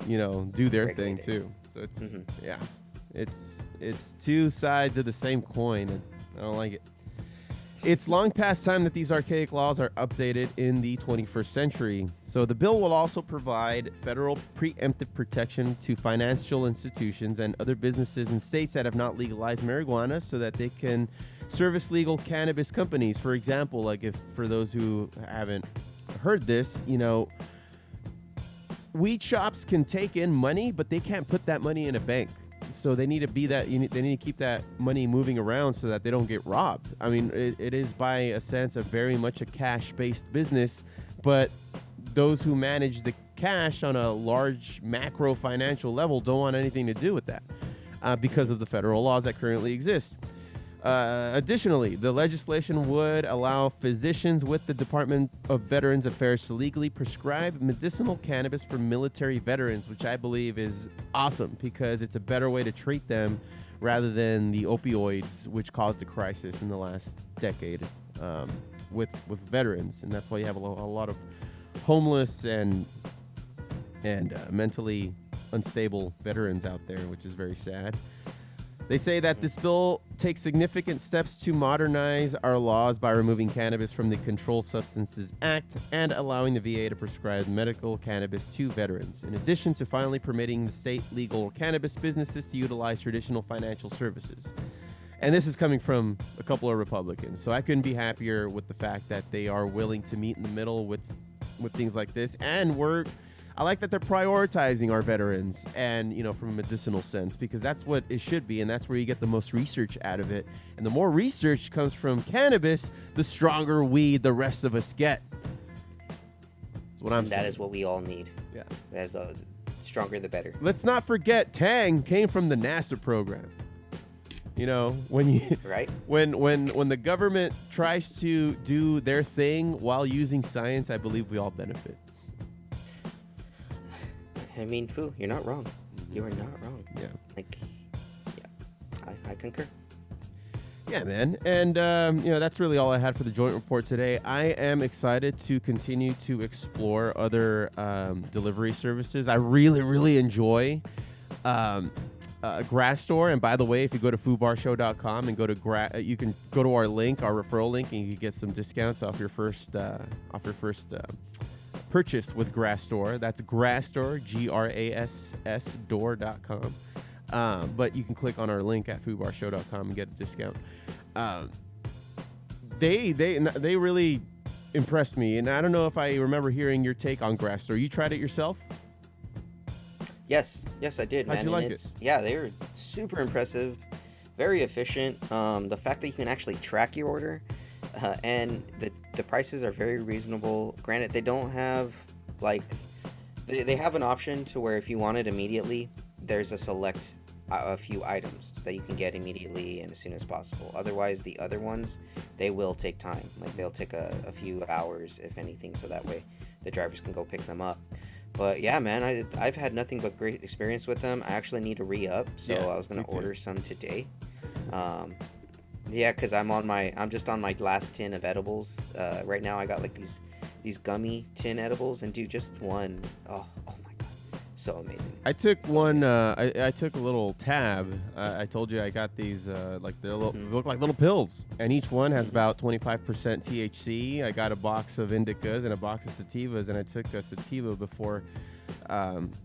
do their thing Regulate it. too. So it's two sides of the same coin, and I don't like it. It's long past time that these archaic laws are updated in the 21st century. So the bill will also provide federal preemptive protection to financial institutions and other businesses in states that have not legalized marijuana so that they can service legal cannabis companies. For example, like for those who haven't heard this, weed shops can take in money, but they can't put that money in a bank. So they need to they need to keep that money moving around so that they don't get robbed. I mean, it is by a sense of very much a cash-based business, but those who manage the cash on a large macro financial level don't want anything to do with that because of the federal laws that currently exist. Additionally, the legislation would allow physicians with the Department of Veterans Affairs to legally prescribe medicinal cannabis for military veterans, which I believe is awesome because it's a better way to treat them rather than the opioids, which caused a crisis in the last decade with veterans. And that's why you have a lot of homeless and mentally unstable veterans out there, which is very sad. They say that this bill takes significant steps to modernize our laws by removing cannabis from the Controlled Substances Act and allowing the VA to prescribe medical cannabis to veterans, in addition to finally permitting the state legal cannabis businesses to utilize traditional financial services. And this is coming from a couple of Republicans, so I couldn't be happier with the fact that they are willing to meet in the middle with things like this, and I like that they're prioritizing our veterans and, from a medicinal sense, because that's what it should be. And that's where you get the most research out of it. And the more research comes from cannabis, the stronger weed the rest of us get. That's what I'm saying. That is what we all need. Yeah. As stronger the better. Let's not forget Tang came from the NASA program. When you Right? when the government tries to do their thing while using science, I believe we all benefit. I mean, Fu, you're not wrong. You are not wrong. Yeah. I concur. Yeah, man. And, that's really all I had for the joint report today. I am excited to continue to explore other delivery services. I really, really enjoy Grass Store. And by the way, if you go to foodbarshow.com and go to you can go to our link, our referral link, and you can get some discounts off your first purchase with Grass Store. That's Grass Store, GRASS door.com. But you can click on our link at foodbarshow.com and get a discount. They really impressed me, and I don't know if I remember hearing your take on Grass Store. You tried it yourself? Yes, I did, How'd man. you And like it's yeah, they were super impressive, very efficient. The fact that you can actually track your order, and the prices are very reasonable. Granted, they don't have like they have an option to where if you want it immediately, there's a few items that you can get immediately and as soon as possible. Otherwise, the other ones, they will take time. Like they'll take a few hours, if anything, so that way the drivers can go pick them up. But yeah, man, I've had nothing but great experience with them. I actually need to re-up, so Yeah, I was gonna me too. order some today. Yeah, because I'm just on my last tin of edibles. Right now I got like these gummy tin edibles, and dude, just one. Oh my god, so amazing. I took So one. amazing. I took a little tab. I told you I got these. Like they Mm-hmm. look like little pills, and each one has about 25% THC. I got a box of indicas and a box of sativas, and I took a sativa before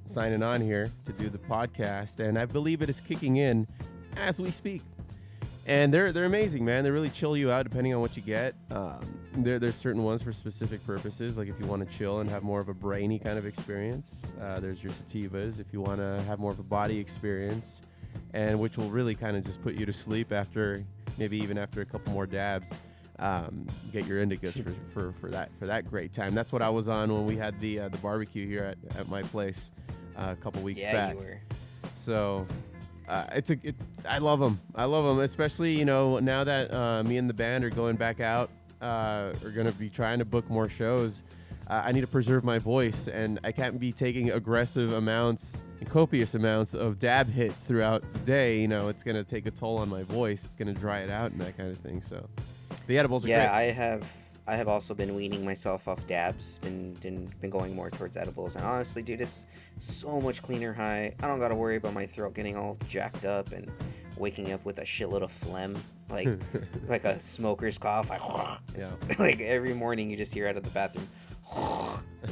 signing on here to do the podcast, and I believe it is kicking in as we speak. And they're amazing, man. They really chill you out depending on what you get. There's certain ones for specific purposes, like if you want to chill and have more of a brainy kind of experience. There's your sativas if you want to have more of a body experience, and which will really kind of just put you to sleep after maybe even after a couple more dabs. Get your indicas for that great time. That's what I was on when we had the barbecue here at my place a couple weeks Yeah, back. you were. So. I love them. I love them, especially now that me and the band are going back out. Are going to be trying to book more shows. I need to preserve my voice, and I can't be taking aggressive amounts and copious amounts of dab hits throughout the day. It's going to take a toll on my voice. It's going to dry it out and that kind of thing. So, the edibles are Yeah, great. I have also been weaning myself off dabs, been going more towards edibles, and honestly, dude, it's so much cleaner high. I don't gotta worry about my throat getting all jacked up and waking up with a shitload of phlegm, like like a smoker's cough. Yeah. Like every morning you just hear out of the bathroom.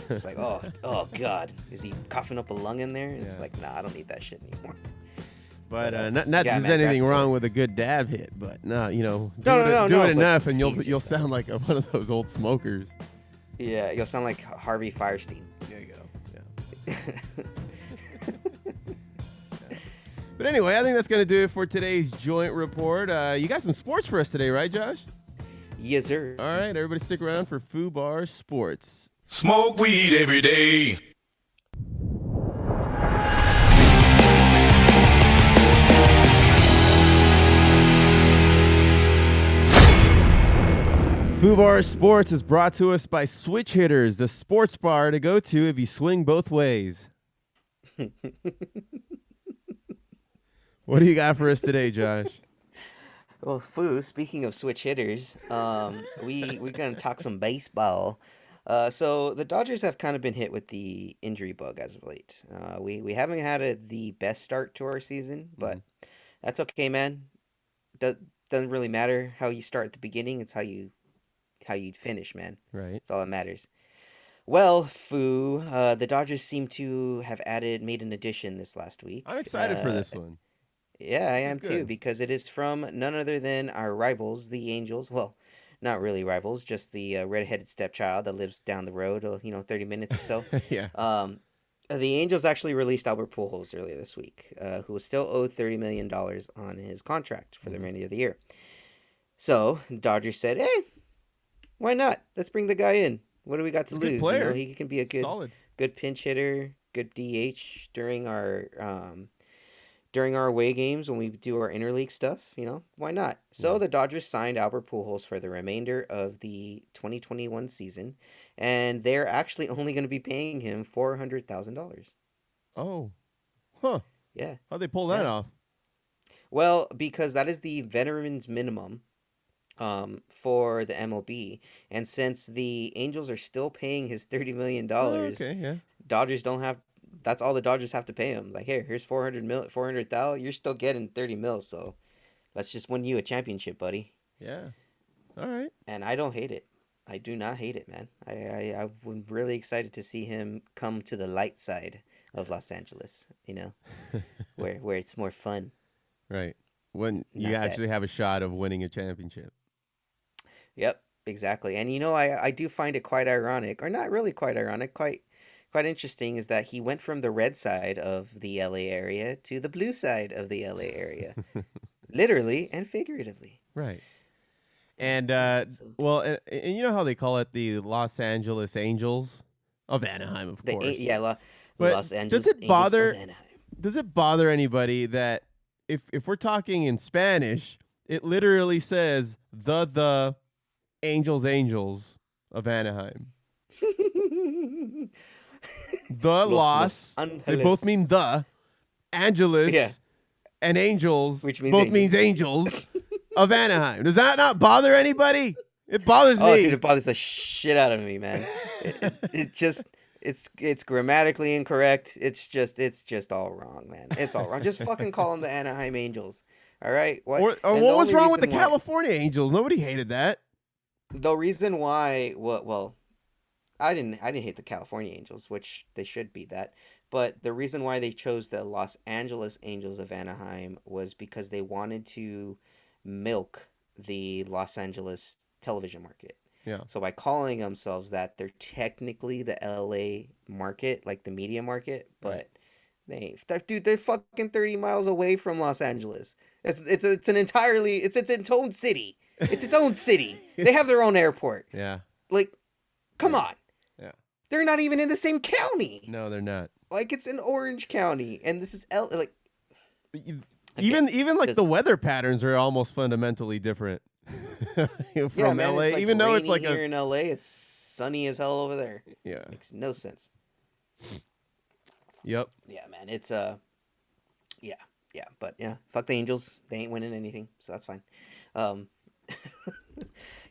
It's like, oh god, is he coughing up a lung in there? And it's Yeah. like, nah, I don't need that shit anymore. But not yeah, that man, there's anything that's wrong dope. with a good dab hit, but no, No, do it but enough, and ease you'll yourself. sound like one of those old smokers. Yeah, you'll sound like Harvey Firestein. There you go. Yeah. But anyway, I think that's going to do it for today's joint report. You got some sports for us today, right, Josh? Yes, sir. All right, everybody stick around for Foo Bar Sports. Smoke weed every day. Foo Bar Sports is brought to us by Switch Hitters, the sports bar to go to if you swing both ways. What do you got for us today, Josh? Well, Foo, speaking of switch hitters, we're gonna talk some baseball. So the Dodgers have kind of been hit with the injury bug as of late. We haven't had the best start to our season, but that's okay, man. Doesn't really matter how you start at the beginning; it's how you finish, man. Right. That's all that matters. Well, Foo, the Dodgers seem to have made an addition this last week. I'm excited for this one. Yeah, I This is am too, good. because it is from none other than our rivals, the Angels. Well, not really rivals, just the redheaded stepchild that lives down the road, 30 minutes or so. Yeah. The Angels actually released Albert Pujols earlier this week, who was still owed $30 million on his contract for the remainder of the year. So, Dodgers said, hey, why not? Let's bring the guy in. What do we got to He's a good lose? player. He can be a Solid. good pinch hitter, good DH during our away games when we do our interleague stuff, why not? So Yeah. the Dodgers signed Albert Pujols for the remainder of the 2021 season, and they're actually only going to be paying him $400,000. Oh. Huh. Yeah. How'd they pull that Yeah. off? Well, because that is the veterans minimum for the MLB, and since the Angels are still paying his $30 million, Oh, okay, yeah. Dodgers don't have. That's all the Dodgers have to pay him. Like, here's 400,000. You're still getting 30 mil. So let's just win you a championship, buddy. Yeah. All right. And I don't hate it. I do not hate it, man. I'm really excited to see him come to the light side of Los Angeles. Where it's more fun. Right. When you Not that. actually have a shot of winning a championship. Yep, exactly. And I do find it quite ironic, or not really quite ironic, quite quite interesting is that he went from the red side of the LA area to the blue side of the LA area, literally and figuratively. Right. Yeah, And yeah. So well, and you know how they call it the Los Angeles Angels of Anaheim, of course. the But Los Angeles Angels of Anaheim. does it bother anybody that if we're talking in Spanish, it literally says the Angels of Anaheim. The Los Los, they both Angeles. mean the Angeles Yeah. and Angels, Which means both angels. means Angels of Anaheim. Does that not bother anybody? It bothers Oh, me. dude, it bothers the shit out of me, man. It just it's grammatically incorrect. It's just all wrong, man. It's all wrong. Just fucking call them the Anaheim Angels. All right. What? Or and what the was only wrong with the reason why- California Angels? Nobody hated that. The reason why, well, I didn't hate the California Angels, which they should be that. But the reason why they chose the Los Angeles Angels of Anaheim was because they wanted to milk the Los Angeles television market. Yeah. So by calling themselves that, they're technically the LA market, like the media market, but they're fucking 30 miles away from Los Angeles. It's its own city. It's its own city. They have their own airport. Yeah. Like, come on. Yeah. They're not even in the same county. No, they're not. Like, it's in Orange County, and this is like Even like Does- the weather patterns are almost fundamentally different from yeah, man, LA. it's like Even though it's rainy like here in LA, it's sunny as hell over there. yeah. Makes no sense. Yep. Yeah, man, it's yeah, but yeah, fuck the Angels. They ain't winning anything, so that's fine.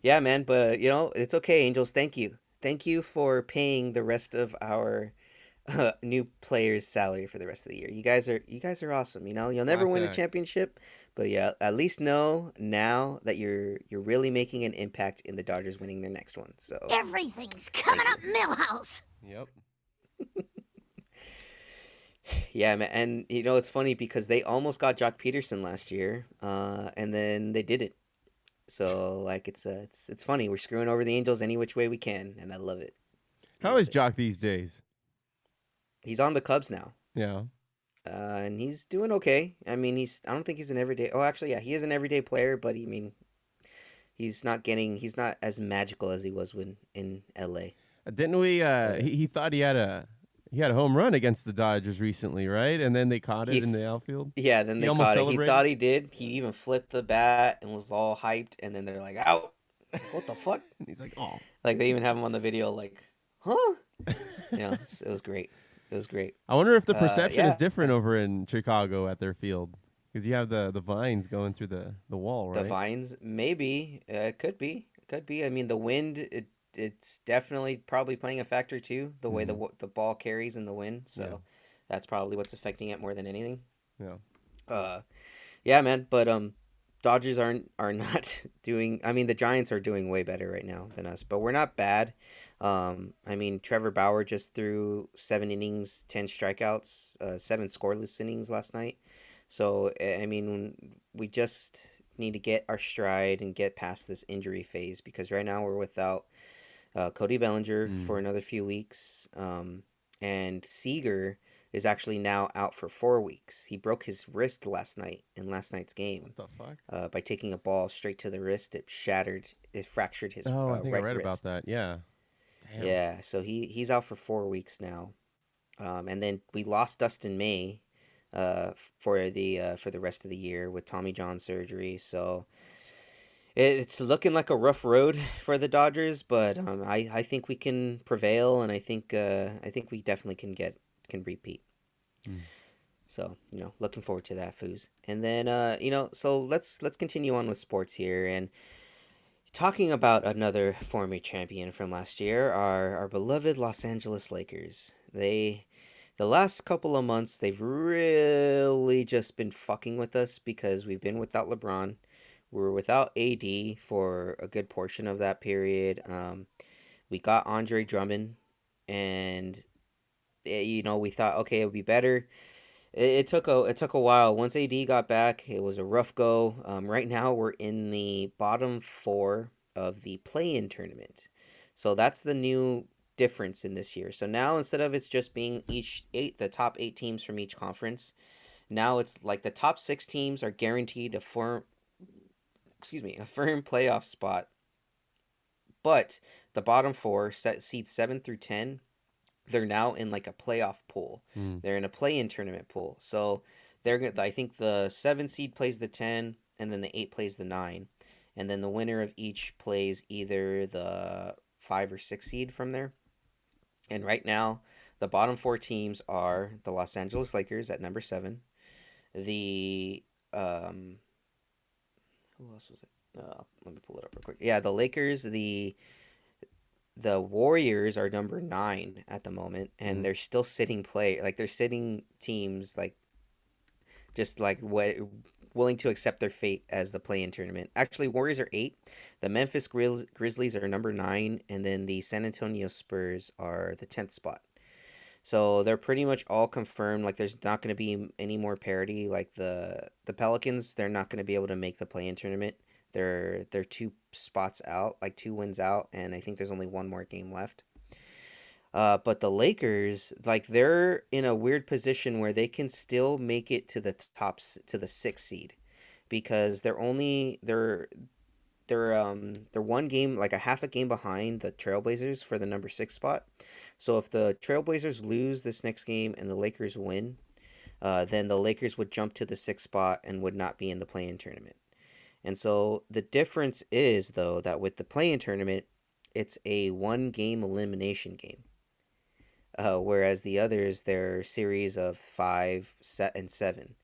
Yeah, man, but you know, it's okay, Angels. Thank you for paying the rest of our new players' salary for the rest of the year. You guys are awesome. You know, you'll never win a Class act. championship, but yeah, at least know now that you're really making an impact in the Dodgers winning their next one. So Everything's coming up Millhouse. Yep. yeah, man, and you know it's funny because they almost got Jock Peterson last year, and then they did it. So like it's funny. We're screwing over the Angels any which way we can, and I love it. How is Jock these days? He's on the Cubs now. Yeah. And he's doing okay. I mean, I don't think he's an everyday. Oh, actually, yeah, he is an everyday player, but I mean, he's not as magical as he was when in LA. Didn't we? He thought he had a home run against the Dodgers recently, right? And then they caught it in the outfield. Yeah, then they almost caught it. He celebrated? thought he did. He even flipped the bat and was all hyped. And then they're like, "Out! What the fuck?" And he's like, "Oh." Like they even have him on the video, like, "Huh?" Yeah, it was great. It was great. I wonder if the perception yeah. is different over in Chicago at their field because you have the vines going through the wall, right? The vines, maybe. It could be. I mean, the wind. It's definitely probably playing a factor too. The way the ball carries in the wind. So Yeah. that's probably what's affecting it more than anything. Yeah. Yeah, man. But Dodgers are not doing. I mean, the Giants are doing way better right now than us, but we're not bad. I mean, Trevor Bauer just threw 7 innings, 10 strikeouts, 7 scoreless innings last night. So I mean, we just need to get our stride and get past this injury phase because right now we're without Cody Bellinger for another few weeks, and Seager is actually now out for 4 weeks. He broke his wrist last night in last night's game. What the fuck? By taking a ball straight to the wrist. It fractured his Oh, I think right I read wrist. about that. Yeah. Damn. Yeah, so he's out for 4 weeks now. And then we lost Dustin May for the rest of the year with Tommy John surgery. So it's looking like a rough road for the Dodgers, but I think we can prevail, and I think we definitely can repeat. So, you know, looking forward to that, Foos. And then you know, so let's continue on with sports here and talking about another former champion from last year, our beloved Los Angeles Lakers. The last couple of months, they've really just been fucking with us because we've been without LeBron. We were without AD for a good portion of that period. We got Andre Drummond, and you know, we thought, okay, it would be better. It took a while. Once AD got back, it was a rough go. Right now, we're in the bottom 4 of the play-in tournament. So that's the new difference in this year. So now instead of it's just being the top 8 teams from each conference, now it's like the top 6 teams are guaranteed a firm playoff spot. But the bottom 4, seeds 7 through 10, they're now in like a playoff pool. They're in a play-in tournament pool. So I think the 7 seed plays the 10, and then the 8 plays the 9, and then the winner of each plays either the 5 or 6 seed from there. And right now, the bottom 4 teams are the Los Angeles Lakers at number 7. The who else was it? Let me pull it up real quick. Yeah, the Lakers, the Warriors are number 9 at the moment, and they're still sitting they're sitting teams like just like willing to accept their fate as the play-in tournament. Actually, Warriors are 8. The Memphis Grizzlies are number 9, and then the San Antonio Spurs are the 10th spot. So they're pretty much all confirmed. Like there's not going to be any more parity. Like the Pelicans, they're not going to be able to make the play-in tournament. They're 2 spots out, like 2 wins out, and I think there's only 1 more game left. But the Lakers, like they're in a weird position where they can still make it to the to the 6th seed, because they're 1 game, like a half a game behind the Trailblazers for the number 6 spot. So if the Trailblazers lose this next game and the Lakers win, then the Lakers would jump to the 6th spot and would not be in the play-in tournament. And so the difference is, though, that with the play-in tournament, it's a 1-game elimination game. Whereas the others, they're series of 5 and 7.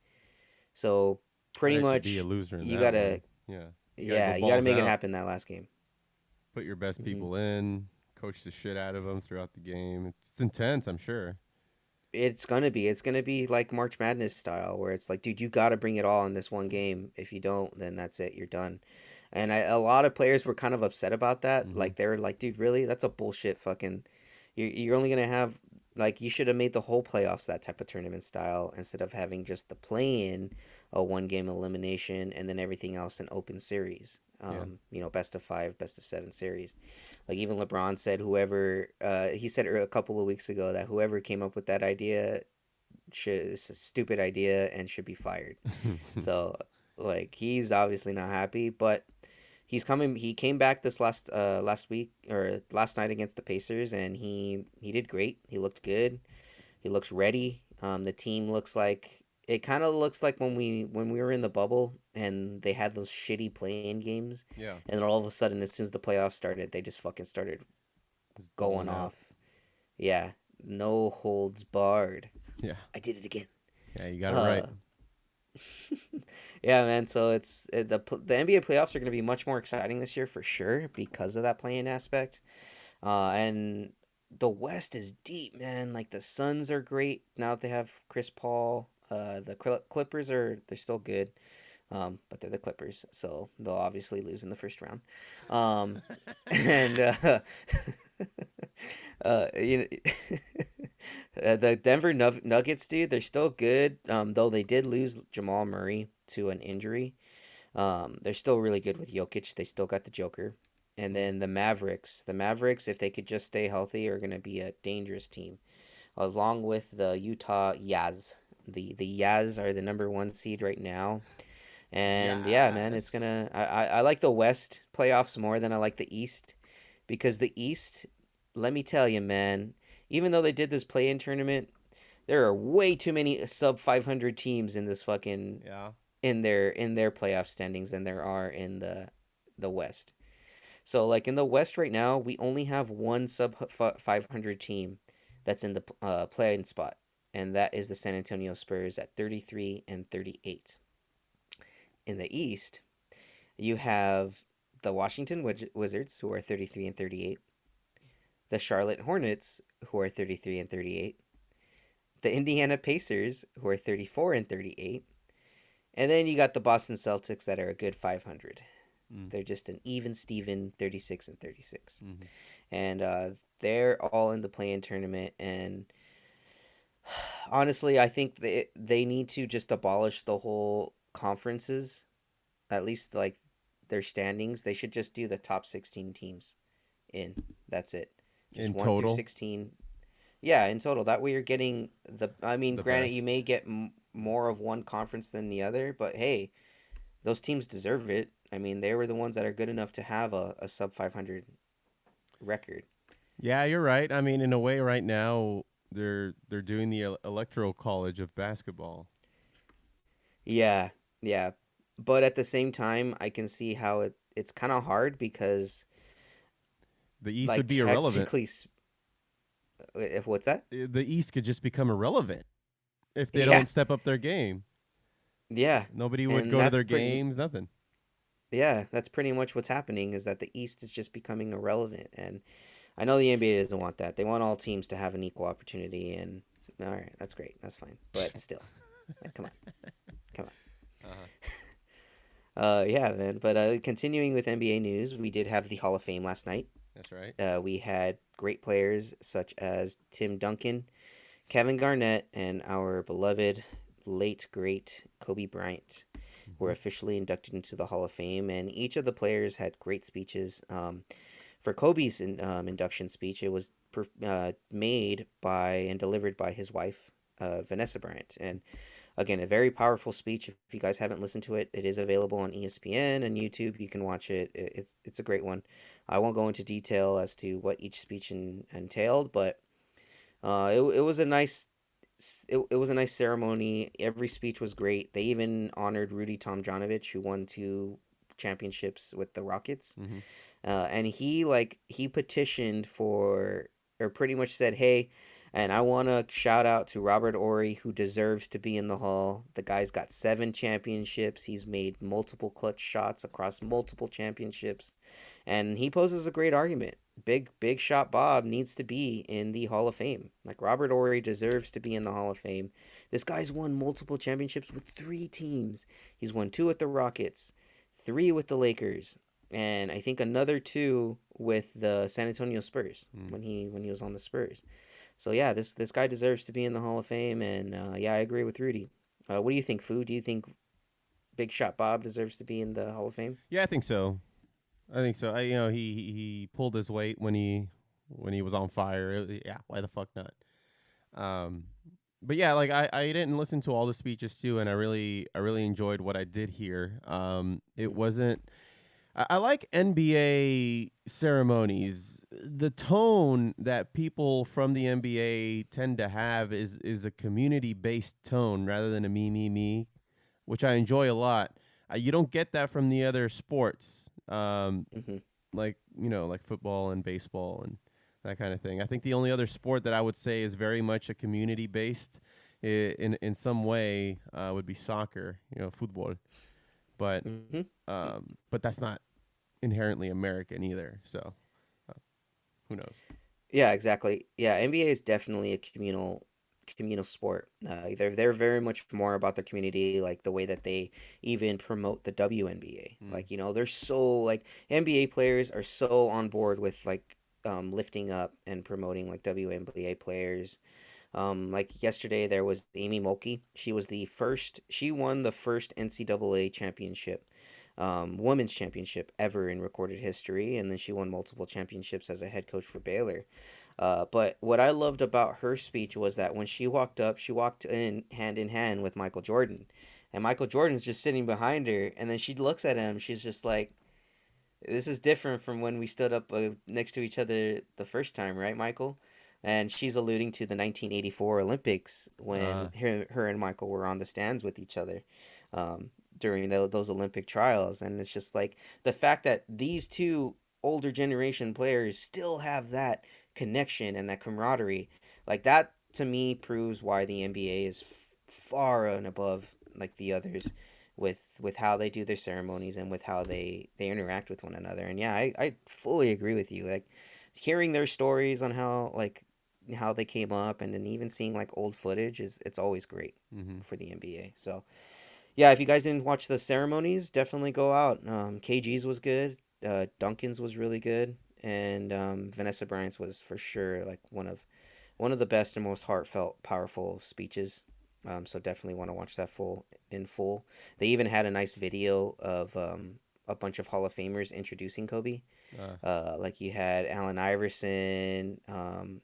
So pretty much be a loser in you that gotta one. you gotta make it happen that last game. Put your best people in, coach the shit out of them throughout the game. It's intense, I'm sure. It's gonna be like March Madness style, where it's like, dude, you gotta bring it all in this one game. If you don't, then that's it, you're done. And a lot of players were kind of upset about that. Like they were like, dude, really? That's a bullshit fucking. You're only gonna have, like, you should have made the whole playoffs that type of tournament style instead of having just the play-in, a 1-game elimination, and then everything else an open series. Best of 5, best of 7 series. Like even LeBron said, he said a couple of weeks ago that whoever came up with that idea it's a stupid idea and should be fired. So like he's obviously not happy, but he came back this last week or last night against the Pacers, and he did great. He looked good. He looks ready. The team looks like, it kind of looks like when we were in the bubble and they had those shitty play-in games. Yeah. And then all of a sudden, as soon as the playoffs started, they just fucking started going off. Yeah. No holds barred. Yeah. I did it again. Yeah, you got it right. Yeah, man. So the NBA playoffs are going to be much more exciting this year for sure because of that play-in aspect. And the West is deep, man. Like the Suns are great now that they have Chris Paul. The Clippers they're still good, but they're the Clippers, so they'll obviously lose in the first round. The Denver Nuggets, dude, they're still good. Though they did lose Jamal Murray to an injury. They're still really good with Jokic. They still got the Joker. And then the Mavericks, if they could just stay healthy, are going to be a dangerous team, along with the Utah Jazz. The Jazz are the number 1 seed right now. And yeah, man, it's gonna. I like the West playoffs more than I like the East, because the East, let me tell you, man, even though they did this play-in tournament, there are way too many sub 500 teams in this fucking in their playoff standings than there are in the West. So like in the West right now, we only have 1 sub 500 team that's in the play-in spot, and that is the San Antonio Spurs at 33 and 38. In the East, you have the Washington Wizards, who are 33 and 38, the Charlotte Hornets, who are 33 and 38, the Indiana Pacers, who are 34 and 38, and then you got the Boston Celtics that are a good 500. They're just an even Steven 36 and 36. And they're all in the play-in tournament, and honestly, I think they need to just abolish the whole conferences, at least like their standings. They should just do the top 16 teams in. That's it. just In 1 through total? 16. Yeah, in total. That way you're getting I mean, The granted, you best. may get more of one conference than the other, but hey, those teams deserve it. I mean, they were the ones that are good enough to have a sub 500 record. Yeah, you're right. I mean, in a way, right now they're doing the electoral college of basketball. Yeah, yeah. But at the same time, I can see how it's kind of hard because, The East like, would be irrelevant. if what's that? The East could just become irrelevant if they Yeah, don't step up their game. yeah. Nobody would And go to their games. Nothing. yeah, that's pretty much what's happening is that the East is just becoming irrelevant. And I know the NBA doesn't want that. They want all teams to have an equal opportunity. And all right, that's great. That's fine. But still, like, come on. Come on. Yeah, man. But continuing with NBA news, we did have the Hall of Fame last night. That's right. We had great players such as Tim Duncan, Kevin Garnett, and our beloved late great Kobe Bryant were officially inducted into the Hall of Fame. And each of the players had great speeches. For Kobe's induction speech, it was made by and delivered by his wife, Vanessa Bryant. And again, a very powerful speech. If you guys haven't listened to it, it is available on ESPN and YouTube. You can watch it. It's a great one. I won't go into detail as to what each speech entailed, but it was a nice it was a nice ceremony. Every speech was great. They even honored Rudy Tomjanovich, who won 2 championships with the Rockets. Mm-hmm. And he petitioned for, or pretty much said, hey, and I want to shout out to Robert Horry, who deserves to be in the Hall. The guy's got 7 championships. He's made multiple clutch shots across multiple championships. And he poses a great argument. Big Shot Bob needs to be in the Hall of Fame. Like, Robert Horry deserves to be in the Hall of Fame. This guy's won multiple championships with 3 teams. He's won 2 with the Rockets, 3 with the Lakers, and I think another 2 with the San Antonio Spurs when he was on the Spurs. So yeah, this guy deserves to be in the Hall of Fame, and yeah, I agree with Rudy. What do you think, Foo? Do you think Big Shot Bob deserves to be in the Hall of Fame? Yeah, I think so. He pulled his weight when he was on fire. Yeah, why the fuck not? But yeah, like I didn't listen to all the speeches too, and I really enjoyed what I did hear. It wasn't. I like NBA ceremonies. The tone that people from the NBA tend to have is a community based tone rather than a me, which I enjoy a lot. You don't get that from the other sports, Mm-hmm. like football and baseball and that kind of thing. I think the only other sport that I would say is very much a community based in some way would be soccer, football. But Mm-hmm. but that's not inherently American either. So who knows? Yeah, exactly. Yeah, NBA is definitely a communal sport. They're very much more about their community, like the way that they even promote the WNBA. Like, they're so like NBA players are so on board with like lifting up and promoting like WNBA players. Like yesterday there was Amy Mulkey. She won the first NCAA championship, women's championship ever in recorded history, and then she won multiple championships as a head coach for Baylor. But what I loved about her speech was that when she walked up, she walked in hand with Michael Jordan. And Michael Jordan's just sitting behind her, and then she looks at him. She's just like, this is different from when we stood up next to each other the first time, right, Michael? And she's alluding to the 1984 Olympics when her and Michael were on the stands with each other during those Olympic trials. And it's just like the fact that these 2 older generation players still have that connection and that camaraderie, like that to me proves why the NBA is far and above like the others with how they do their ceremonies and with how they interact with one another. And yeah, I fully agree with you. Like hearing their stories on how they came up, and then even seeing like old footage it's always great for the NBA. So yeah, if you guys didn't watch the ceremonies, definitely go out. KG's was good. Duncan's was really good, and Vanessa Bryant's was for sure like one of the best and most heartfelt, powerful speeches. So definitely want to watch that in full. They even had a nice video of a bunch of Hall of Famers introducing Kobe. Uh, Like you had Allen Iverson. I'm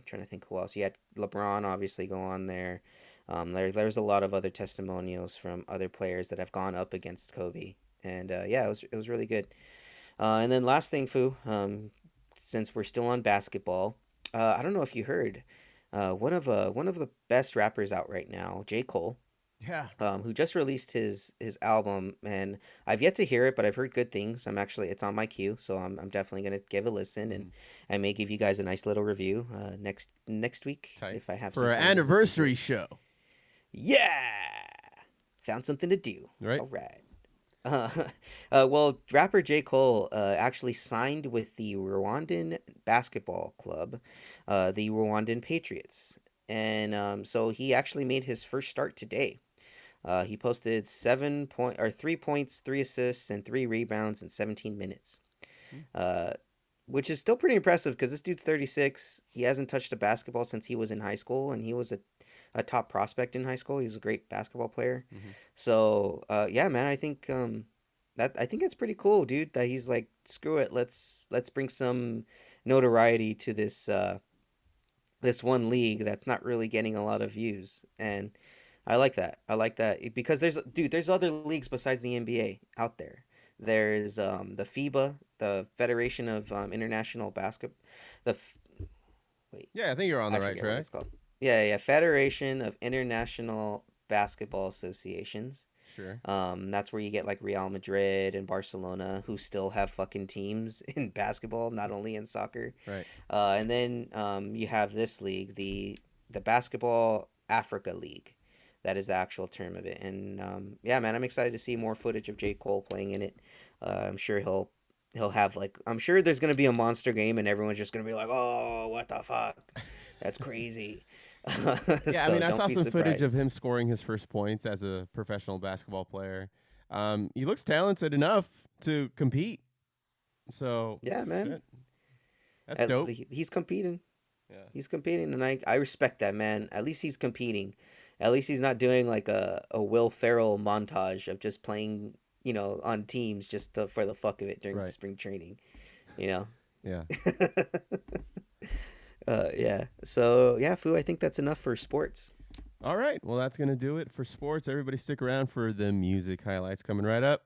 trying to think who else. You had LeBron obviously go on there. There's a lot of other testimonials from other players that have gone up against Kobe, and yeah, it was really good. And then last thing, Fu, since we're still on basketball, I don't know if you heard, one of the best rappers out right now, J. Cole, yeah. who just released his album, and I've yet to hear it, but I've heard good things. It's on my queue, so I'm definitely gonna give it a listen, and I may give you guys a nice little review next week Tight. if I have For some our time to listen to anniversary it. show. Yeah, found something to do. Right. All right. Uh, well, rapper J. Cole actually signed with the Rwandan basketball club, the Rwandan Patriots, and so he actually made his first start today. He posted 3 points, 3 assists, and 3 rebounds in 17 minutes, uh, which is still pretty impressive because this dude's 36. He hasn't touched a basketball since he was in high school, and he was a top prospect in high school. He was a great basketball player. Mhm. So yeah, man, I think it's pretty cool, dude. That he's like, screw it, let's bring some notoriety to this one league that's not really getting a lot of views, and I like that. I like that because there's other leagues besides the NBA out there. There's the FIBA, the Federation of International Basket, the wait, Yeah, I think you're on the I right forget what track. it's called. Yeah, yeah, Federation of International Basketball Associations. Sure. That's where you get like Real Madrid and Barcelona, who still have fucking teams in basketball, not only in soccer. Right. And then you have this league, the Basketball Africa League. That is the actual term of it. And yeah, man, I'm excited to see more footage of J. Cole playing in it. I'm sure he'll have like, I'm sure there's gonna be a monster game, and everyone's just gonna be like, oh, what the fuck, that's crazy. Yeah, I So mean, I don't saw be some footage of surprised. him scoring his first points as a professional basketball player. He looks talented enough to compete. So, Yeah, man. shit, that's dope. He's competing. Yeah. He's competing, and I respect that, man. At least he's competing. At least he's not doing like a Will Ferrell montage of just playing, on teams just for the fuck of it during Right. spring training, you know. Yeah. Yeah. So yeah, Fu, I think that's enough for sports. All right. Well, that's going to do it for sports. Everybody stick around for the music highlights coming right up.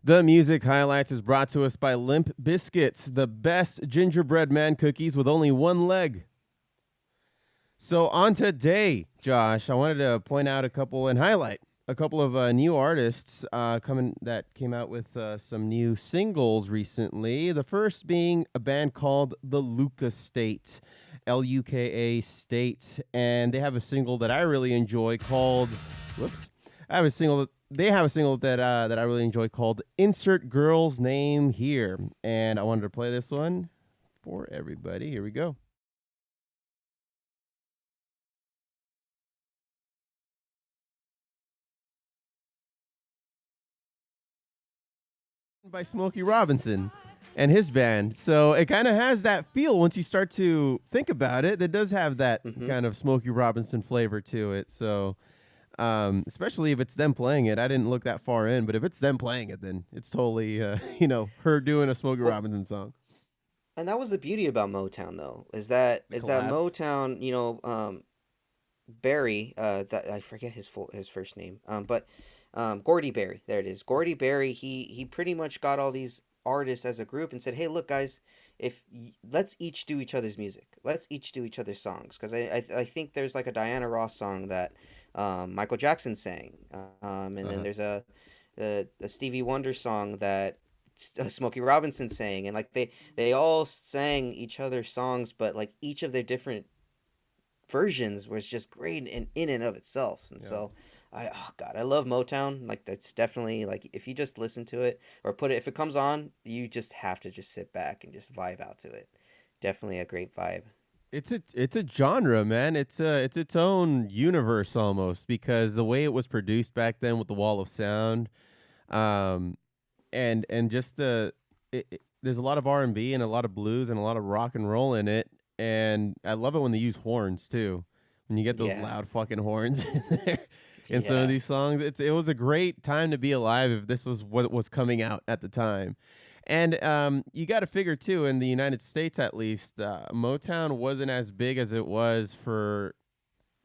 The music highlights is brought to us by Limp Biscuits, the best gingerbread man cookies with only one leg. So on today, Josh, I wanted to point out a couple and highlight a couple of new artists that came out with some new singles recently. The first being a band called the Luka State, Luka State, and they have a single that I really enjoy called. Whoops. They have a single that I really enjoy called "Insert Girl's Name Here," and I wanted to play this one for everybody. Here we go. By Smokey Robinson and his band. So it kind of has that feel once you start to think about it. It does have that kind of Smokey Robinson flavor to it. So especially if it's them playing it. I didn't look that far in, but if it's them playing it, then it's totally, her doing a Smokey Robinson song. And that was the beauty about Motown, though, is that collabs. Motown, Barry, that I forget his first name, but Gordy Barry, there it is. Gordy Barry, he pretty much got all these artists as a group and said, "Hey, look, guys, let's each do each other's music. Let's each do each other's songs." Because I think there's like a Diana Ross song that Michael Jackson sang, and then there's a Stevie Wonder song that Smokey Robinson sang, and like they all sang each other's songs, but like each of their different versions was just great in and of itself. And so I love Motown. Like that's definitely like if you just listen to it or if it comes on, you just have to just sit back and just vibe out to it. Definitely a great vibe. It's a genre, man. It's its own universe almost, because the way it was produced back then with the wall of sound, um, and just there's a lot of R&B and a lot of blues and a lot of rock and roll in it, and I love it when they use horns too. When you get those Yeah. loud fucking horns in there in some Yeah. of these songs, it was a great time to be alive if this was what was coming out at the time. And you got to figure too, in the United States at least, Motown wasn't as big as it was for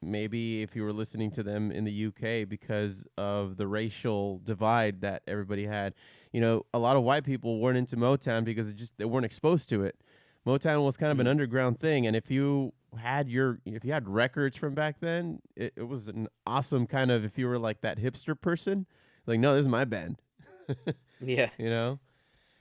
maybe if you were listening to them in the UK, because of the racial divide that everybody had. You know, a lot of white people weren't into Motown because they weren't exposed to it. Motown was kind of an underground thing, and if you had records from back then, it was an awesome kind of, if you were like that hipster person, like, no, this is my band. Yeah. You know?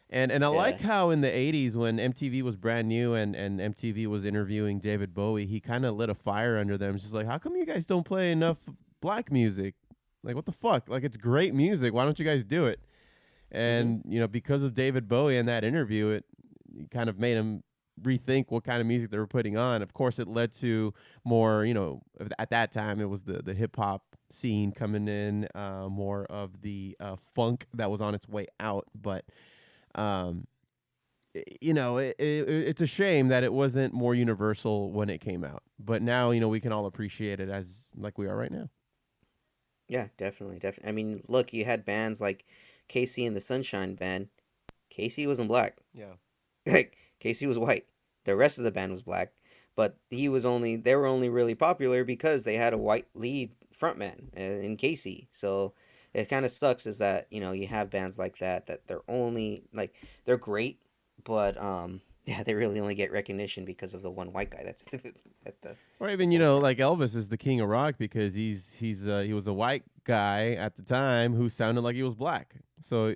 And I like how in the 80s when MTV was brand new and MTV was interviewing David Bowie, he kind of lit a fire under them. It's just like, how come you guys don't play enough black music? Like, what the fuck? Like, it's great music. Why don't you guys do it? And, you know, because of David Bowie in that interview, it kind of made him rethink what kind of music they were putting on. Of course, it led to more, you know, at that time, it was the hip hop scene coming in, more of the funk that was on its way out. But, you know, it's a shame that it wasn't more universal when it came out. But now, you know, we can all appreciate it as like we are right now. Yeah, definitely. I mean, look, you had bands like Casey and the Sunshine Band. Casey wasn't black. Yeah. Like, Casey was white. The rest of the band was black, but they were only really popular because they had a white lead frontman in Casey. So it kind of sucks is that, you know, you have bands like that they're only like, they're great, but yeah, they really only get recognition because of the one white guy that's at the Or even, you know, like Elvis is the king of rock because he was a white guy at the time who sounded like he was black. So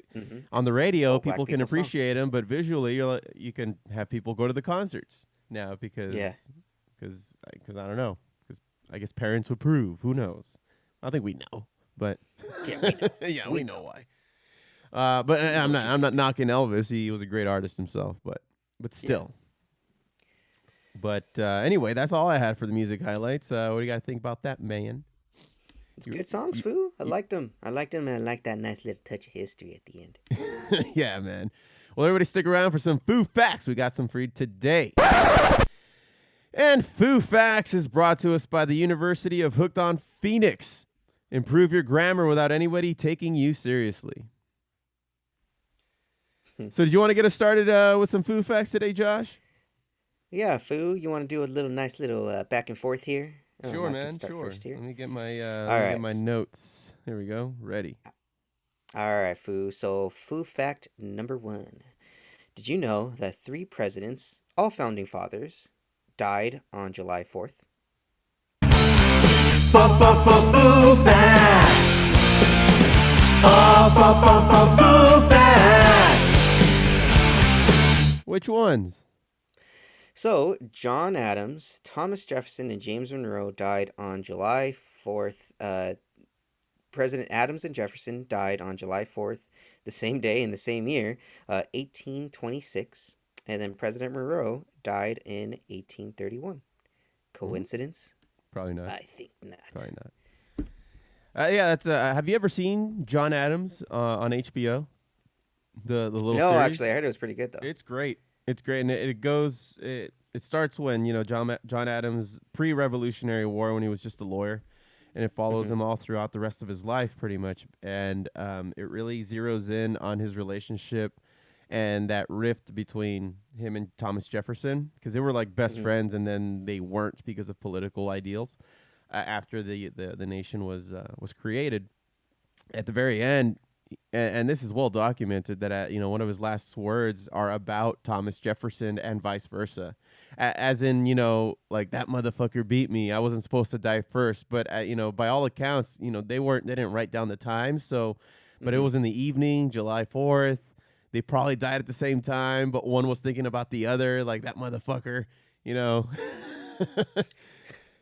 on the radio, All black people can people's song. appreciate him, but visually, you can have people go to the concerts now because I don't know, because I guess parents would prove. Who knows? I think we know, but Yeah, we know. yeah, we know why. But I'm not knocking Elvis. He was a great artist himself, but still. But anyway, that's all I had for the music highlights. What do you got to think about that, man? It's good songs, Foo. I liked them, and I liked that nice little touch of history at the end. Yeah, man. Well, everybody stick around for some Foo Facts. We got some for you today. And Foo Facts is brought to us by the University of Hooked on Phoenix. Improve your grammar without anybody taking you seriously. So did you want to get us started with some Foo Facts today, Josh? Yeah, Foo, you want to do a nice little back and forth here? Sure, I man. can start Sure. first here. Let me get my right. notes. Here we go. Ready. All right, Foo. So, Foo fact number 1. Did you know that 3 presidents, all founding fathers, died on July 4th? Foo Facts. Foo Facts. Which ones? So, John Adams, Thomas Jefferson, and James Monroe died on July 4th. President Adams and Jefferson died on July 4th, the same day in the same year, 1826. And then President Monroe died in 1831. Coincidence? Probably not. I think not. Probably not. Yeah, that's. Have you ever seen John Adams on HBO? The little No, series? actually, I heard it was pretty good, though. It's great. It's great, and it starts when, you know, John Adams pre-Revolutionary War, when he was just a lawyer, and it follows him all throughout the rest of his life, pretty much. And it really zeroes in on his relationship and that rift between him and Thomas Jefferson, because they were like best friends, and then they weren't because of political ideals. After the nation was created, at the very end. And this is well documented that you know, one of his last words are about Thomas Jefferson and vice versa, as in, you know, like, that motherfucker beat me. I wasn't supposed to die first, but you know, by all accounts, you know, they didn't write down the time. So, but it was in the evening, July 4th. They probably died at the same time, but one was thinking about the other, like, that motherfucker, you know.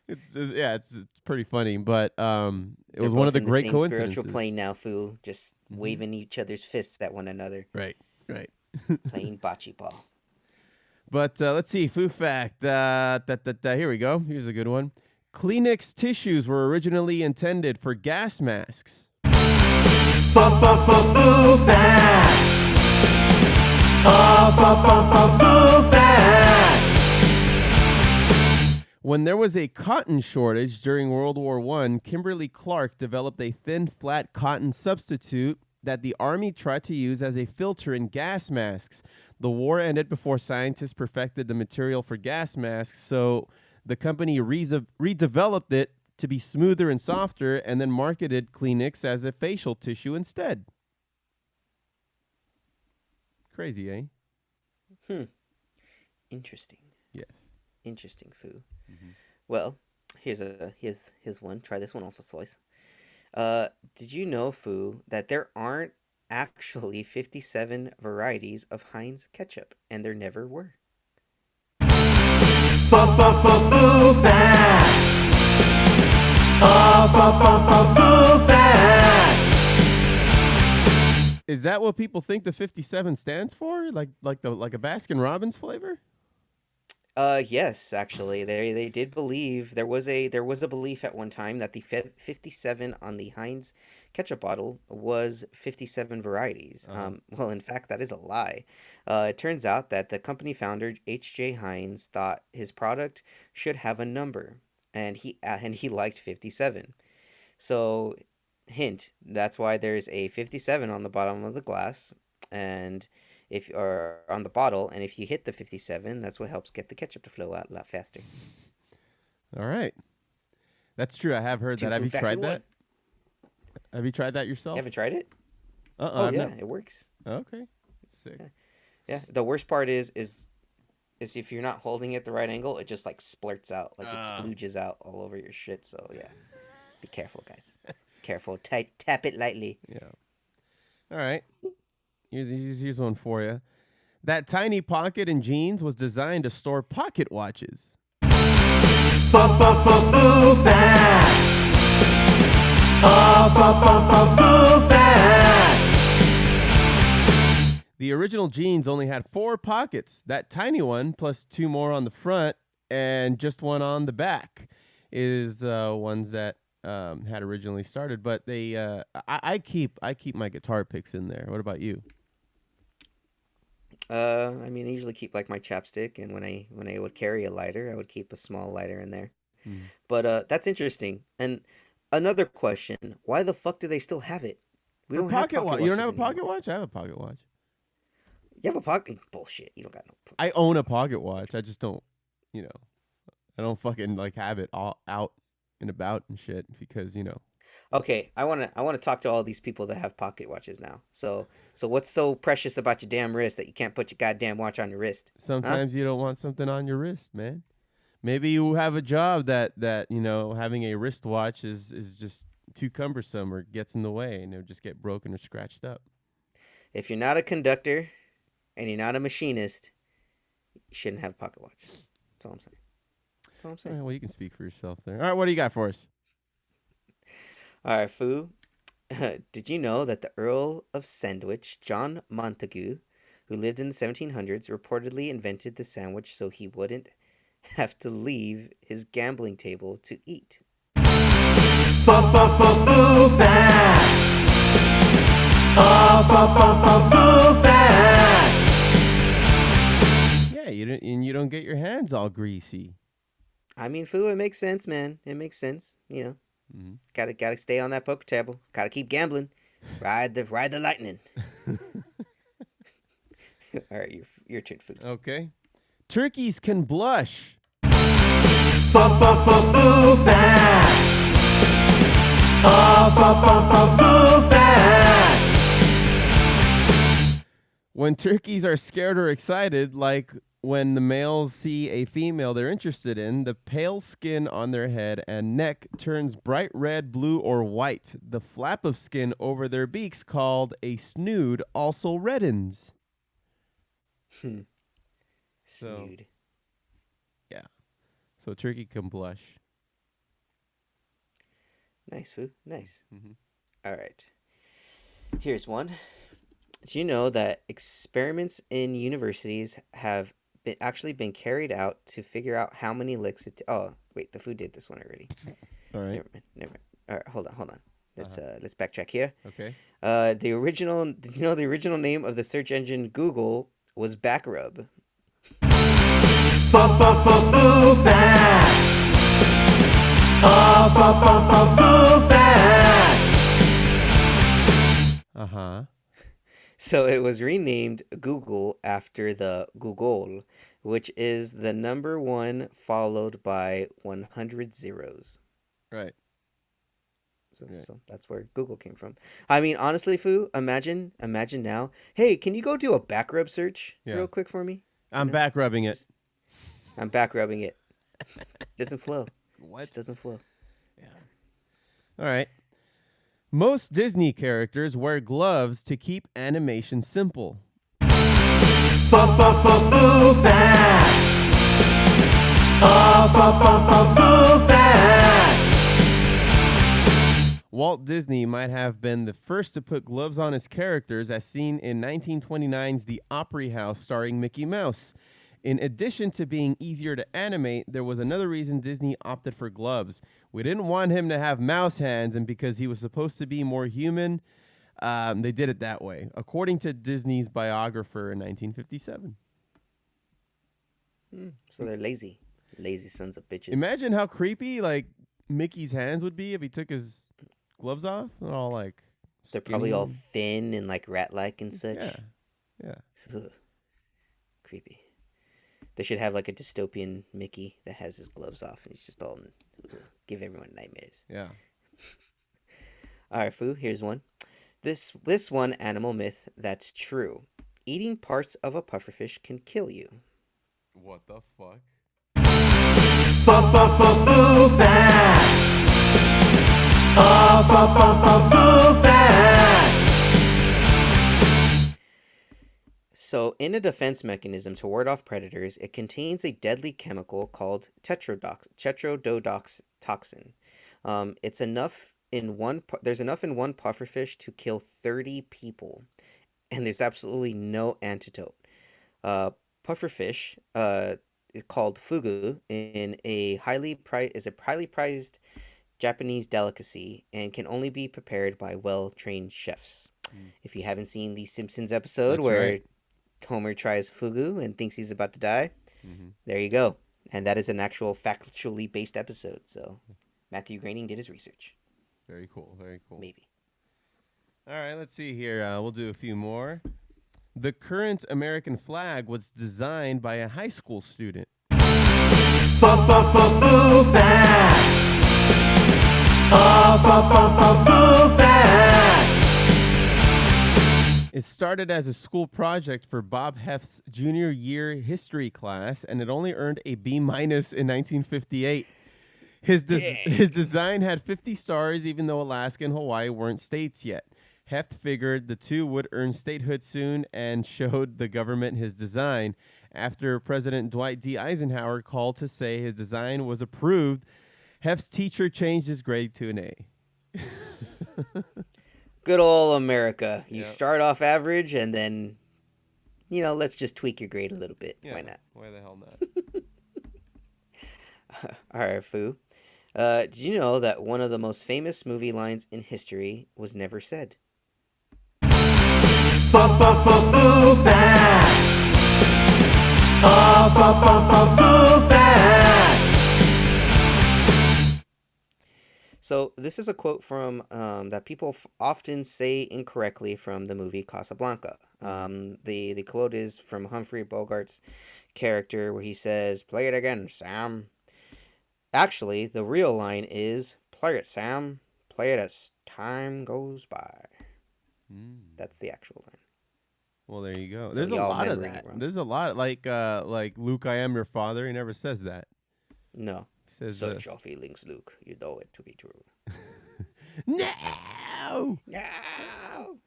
It's pretty funny, but it was one of the great coincidences. Spiritual plane now, Foo, just waving each other's fists at one another, Right. playing bocce ball. But let's see. Foo fact. Here we go. Here's a good one. Kleenex tissues were originally intended for gas masks. Foo facts. Foo facts. When there was a cotton shortage during World War I, Kimberly Clark developed a thin, flat cotton substitute that the Army tried to use as a filter in gas masks. The war ended before scientists perfected the material for gas masks, so the company redeveloped it to be smoother and softer and then marketed Kleenex as a facial tissue instead. Crazy, eh? Interesting. Yes. Interesting, Foo. Well, here's one. Try this one off of Slice. Did you know, Foo, that there aren't actually 57 varieties of Heinz ketchup, and there never were? Foo facts. Foo facts. Is that what people think the 57 stands for? Like a Baskin Robbins flavor? Yes, actually, they did believe there was a belief at one time that the 57 on the Heinz ketchup bottle was 57 varieties. Well, in fact, that is a lie. It turns out that the company founder H.J. Heinz thought his product should have a number, and he liked 57. So, hint, that's why there's a 57 on the bottom of the glass, and or on the bottle, and if you hit the 57, that's what helps get the ketchup to flow out a lot faster. All right. That's true. I have heard that. Have you tried that? Have you tried that yourself? You haven't tried it? Oh, yeah, it works. Okay. Sick. Yeah. The worst part is if you're not holding it the right angle, it just like splurts out, like it splooges out all over your shit. So yeah, be careful, guys. Careful. Tap it lightly. Yeah. All right. Here's one for you. That tiny pocket in jeans was designed to store pocket watches. Foo facts. Foo facts. The original jeans only had 4 pockets. That tiny one, plus 2 more on the front and just one on the back, is ones that had originally started. But they, I keep my guitar picks in there. What about you? I mean, I usually keep like my chapstick, and when I would carry a lighter, I would keep a small lighter in there. But that's interesting. And another question: why the fuck do they still have it? We don't have pocket watches. You don't have a anymore. pocket watch? I have a pocket watch. You have a pocket? Bullshit. You don't got no. I own a pocket watch. I just don't, I don't fucking like have it all out and about and shit because Okay, I wanna talk to all these people that have pocket watches now. So what's so precious about your damn wrist that you can't put your goddamn watch on your wrist? Sometimes you don't want something on your wrist, man. Maybe you have a job that having a wristwatch is just too cumbersome or gets in the way and it'll just get broken or scratched up. If you're not a conductor and you're not a machinist, you shouldn't have a pocket watch. That's all I'm saying. That's all I'm saying. All right, well, you can speak for yourself there. All right, what do you got for us? All right, Foo. Did you know that the Earl of Sandwich, John Montagu, who lived in the 1700s, reportedly invented the sandwich so he wouldn't have to leave his gambling table to eat? Foo facts. Foo facts. Yeah, you don't get your hands all greasy. I mean, Foo, it makes sense, man. It makes sense. Gotta stay on that poker table. Gotta keep gambling. Ride the lightning. All right, your turn, Foo. Okay. Turkeys can blush. Foo facts. Foo facts. When turkeys are scared or excited, like when the males see a female they're interested in, the pale skin on their head and neck turns bright red, blue, or white. The flap of skin over their beaks, called a snood, also reddens. Snood. Yeah. So turkey can blush. Nice, Foo. Nice. All right. Here's one. Do you know that experiments in universities have actually been carried out to figure out how many licks it. Oh wait, the food did this one already. All right. Never mind. All right, hold on. Let's backtrack here. Okay. The original name of the search engine Google was Backrub. Foo facts. Foo facts. Uh-huh. So it was renamed Google after the Google, which is the number 1 followed by 100 zeros. Right. So that's where Google came from. I mean, honestly, Foo, imagine now. Hey, can you go do a back rub search real quick for me? I'm back rubbing it. I'm back rubbing it. Doesn't flow. What? Just doesn't flow. Yeah. All right. Most Disney characters wear gloves to keep animation simple. Foo facts. Foo facts. Walt Disney might have been the first to put gloves on his characters, as seen in 1929's The Opry House starring Mickey Mouse. In addition to being easier to animate, there was another reason Disney opted for gloves. We didn't want him to have mouse hands, and because he was supposed to be more human, they did it that way, according to Disney's biographer in 1957. So they're lazy. Lazy sons of bitches. Imagine how creepy like Mickey's hands would be if he took his gloves off. They're all like They're probably all skinny. thin and like rat-like and such. Yeah. Ugh. Creepy. They should have like a dystopian Mickey that has his gloves off and he's just all give everyone nightmares. Yeah. All right, Foo, here's one. This one animal myth that's true. Eating parts of a pufferfish can kill you. What the fuck? Foo facts. Foo facts. So, in a defense mechanism to ward off predators, it contains a deadly chemical called tetrodotoxin. It's enough in one. There's enough in one pufferfish to kill 30 people, and there's absolutely no antidote. Pufferfish, is called fugu, is a highly prized Japanese delicacy and can only be prepared by well-trained chefs. If you haven't seen the Simpsons episode where Homer tries fugu and thinks he's about to die, there you go. And that is an actual factually based episode. So Matthew Groening did his research. Very cool. Very cool. Maybe. All right, let's see here. We'll do a few more. The current American flag was designed by a high school student. Foo facts. Foo facts. It started as a school project for Bob Hef's junior year history class, and it only earned a B- in 1958. His design had 50 stars, even though Alaska and Hawaii weren't states yet. Heft figured the two would earn statehood soon and showed the government his design. After President Dwight D. Eisenhower called to say his design was approved, Heft's teacher changed his grade to an A. Good old America. You Yep. start off average and then, let's just tweak your grade a little bit. Yeah, Why not? Why the hell not? All right, Foo. Did you know that one of the most famous movie lines in history was never said? Foo facts. Foo facts. So this is a quote from that people often say incorrectly from the movie Casablanca. The quote is from Humphrey Bogart's character where he says, "Play it again, Sam." Actually, the real line is, "Play it, Sam. Play it as time goes by." That's the actual line. Well, there you go. So There's a y'all lot of remembering that. it wrong. There's a lot like Luke, I am your father. He never says that. No. He says Search this. your feelings, Luke. You know it to be true. No. No.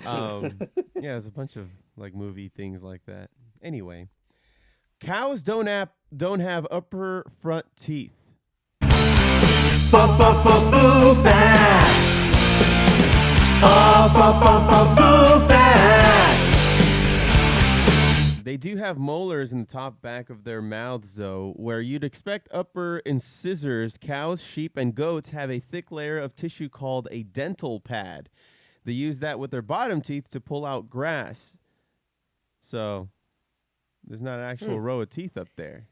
Yeah, there's a bunch of like movie things like that. Anyway, cows don't have upper front teeth. Foo facts. Foo facts. They do have molars in the top back of their mouths, though, where you'd expect upper incisors. Cows, sheep, and goats have a thick layer of tissue called a dental pad. They use that with their bottom teeth to pull out grass. So there's not an actual row of teeth up there.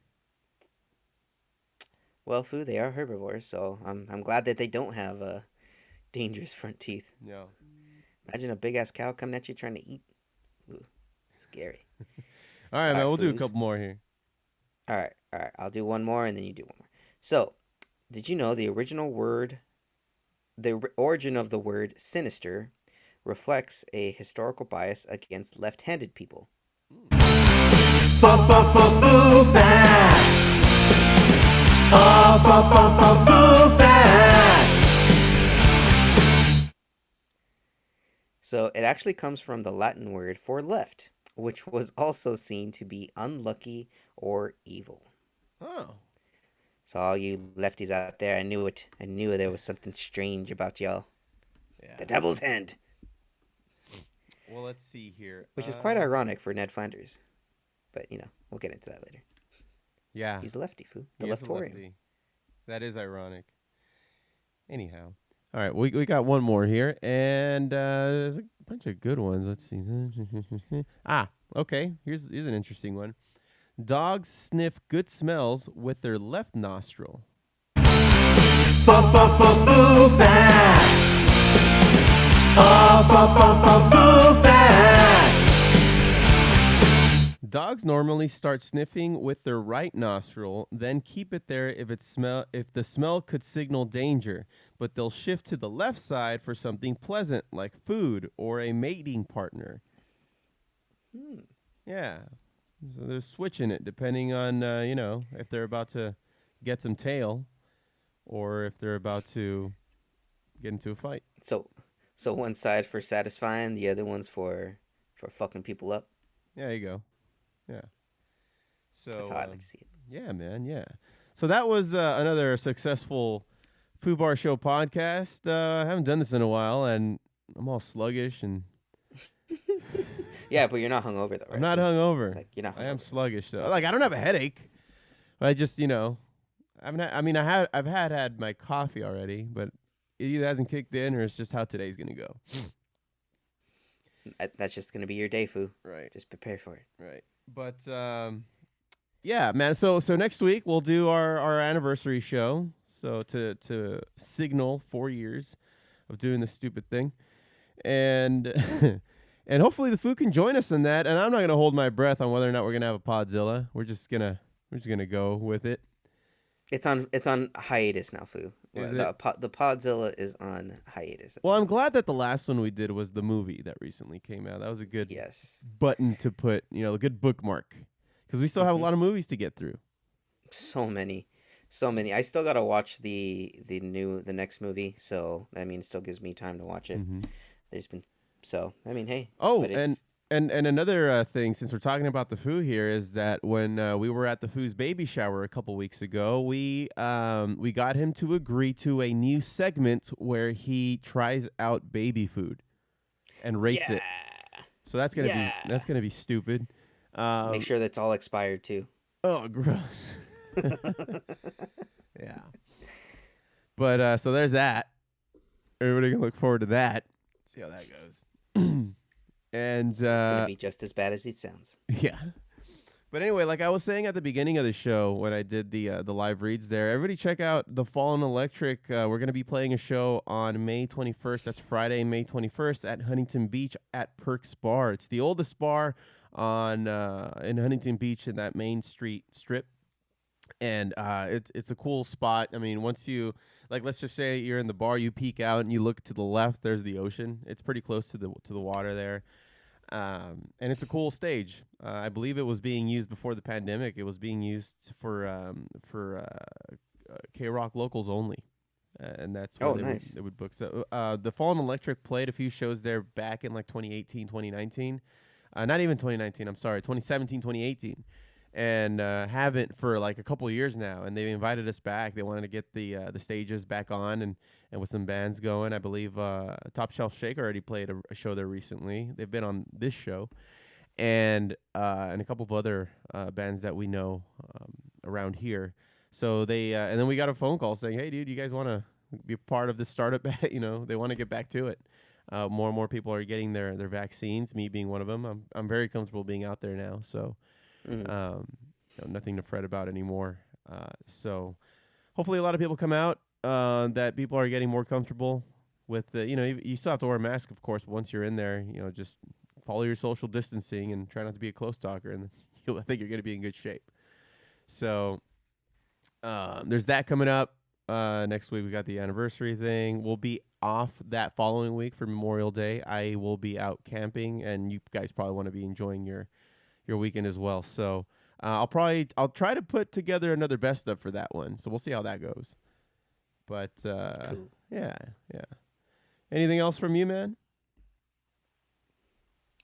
Well, Foo, they are herbivores, so I'm glad that they don't have dangerous front teeth. No. Imagine a big ass cow coming at you trying to eat. Ooh, scary. All right, man. We'll do a Foos. couple more here. All right. I'll do one more, and then you do one more. So, did you know the origin of the word sinister reflects a historical bias against left-handed people? Foo facts. Foo facts. So it actually comes from the Latin word for left, which was also seen to be unlucky or evil. Oh. So all you lefties out there, I knew it. I knew there was something strange about y'all. Yeah. The devil's hand. Well, let's see here. Which is quite ironic for Ned Flanders. But, we'll get into that later. Yeah. He's a lefty, Foo. The He is a leftorian. lefty. That is ironic. Anyhow. All right, we got one more here, and there's a bunch of good ones. Let's see. Okay. Here's an interesting one. Dogs sniff good smells with their left nostril. Foo facts. Foo facts. Dogs normally start sniffing with their right nostril, then keep it there if the smell could signal danger, but they'll shift to the left side for something pleasant like food or a mating partner. Yeah. So they're switching it depending on if they're about to get some tail or if they're about to get into a fight. So one side for satisfying, the other one's for fucking people up. Yeah, there you go. Yeah. So That's how I like to see it. Yeah, man. Yeah. So that was another successful Foo Bar Show podcast. I haven't done this in a while, and I'm all sluggish and. Yeah, but you're not hungover though, right? I'm not hungover. Like you're not. I am hungover. sluggish though. Like I don't have a headache. I just I've had my coffee already, but it either hasn't kicked in or it's just how today's gonna go. That's just gonna be your day, Foo. Right. Just prepare for it. Right. But yeah, man. So next week we'll do our anniversary show. So to signal 4 years of doing this stupid thing, and and hopefully the Foo can join us in that. And I'm not gonna hold my breath on whether or not we're gonna have a Podzilla. We're just gonna go with it. It's on hiatus now, Foo. Is The Podzilla is on hiatus. Well, I'm glad that the last one we did was the movie that recently came out. That was a good button to put, a good bookmark, because we still have a lot of movies to get through. So many. I still gotta watch the next movie, so it still gives me time to watch it. Mm-hmm. Hey. Oh, and another thing, since we're talking about the Foo here, is that when we were at the Foo's baby shower a couple weeks ago, we got him to agree to a new segment where he tries out baby food and rates it. So that's gonna be stupid. Make sure that's all expired too. Oh, gross. Yeah. But so there's that. Everybody can look forward to that. See how that goes. And It's gonna be just as bad as it sounds. Yeah. But anyway, like I was saying at the beginning of the show when I did the live reads there, everybody check out The Fallen Electric. We're going to be playing a show on May 21st. That's Friday, May 21st at Huntington Beach at Perks Bar. It's the oldest bar in Huntington Beach in that Main Street strip. And it's a cool spot. I mean, once you, like, let's just say you're in the bar, you peek out and you look to the left, there's the ocean. It's pretty close to the water there. And it's a cool stage. I believe it was being used before the pandemic. It was being used for K-Rock locals only. And that's where they would book. So the Fallen Electric played a few shows there back in like 2018, 2019. Not even 2019, I'm sorry, 2017, 2018. And haven't for like a couple of years now, and they invited us back. They wanted to get the stages back on and with some bands going. I believe Top Shelf Shake already played a show there recently. They've been on this show, and a couple of other bands that we know around here. So they and then we got a phone call saying, "Hey, dude, you guys want to be a part of this startup?" You know, they want to get back to it. More and more people are getting their vaccines. Me being one of them. I'm very comfortable being out there now. So nothing to fret about anymore. So hopefully a lot of people come out. That people are getting more comfortable with the, you still have to wear a mask, of course, but once you're in there, just follow your social distancing and try not to be a close talker, and I think you're going to be in good shape. So there's that coming up. Next week we got the anniversary thing. We'll be off that following week for Memorial Day. I will be out camping, and you guys probably want to be enjoying your weekend as well. So I'll try to put together another best of for that one. So we'll see how that goes. But cool. Yeah. Anything else from you, man?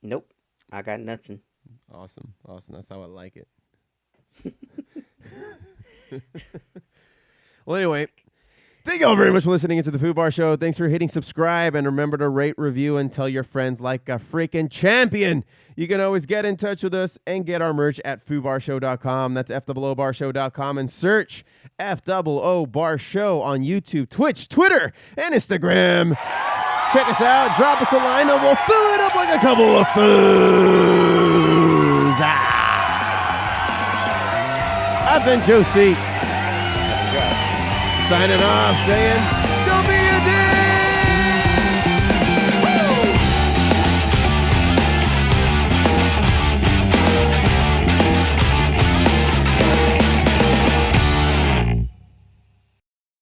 Nope, I got nothing. Awesome. That's how I like it. Well, anyway, thank you all very much for listening to the Foo Bar Show. Thanks for hitting subscribe, and remember to rate, review, and tell your friends like a freaking champion. You can always get in touch with us and get our merch at foobarshow.com. That's FOOBarshow.com, and search FOO Bar Show on YouTube, Twitch, Twitter, and Instagram. Check us out. Drop us a line, and we'll fill it up like a couple of foos. I've been Joe C. Signing off, saying...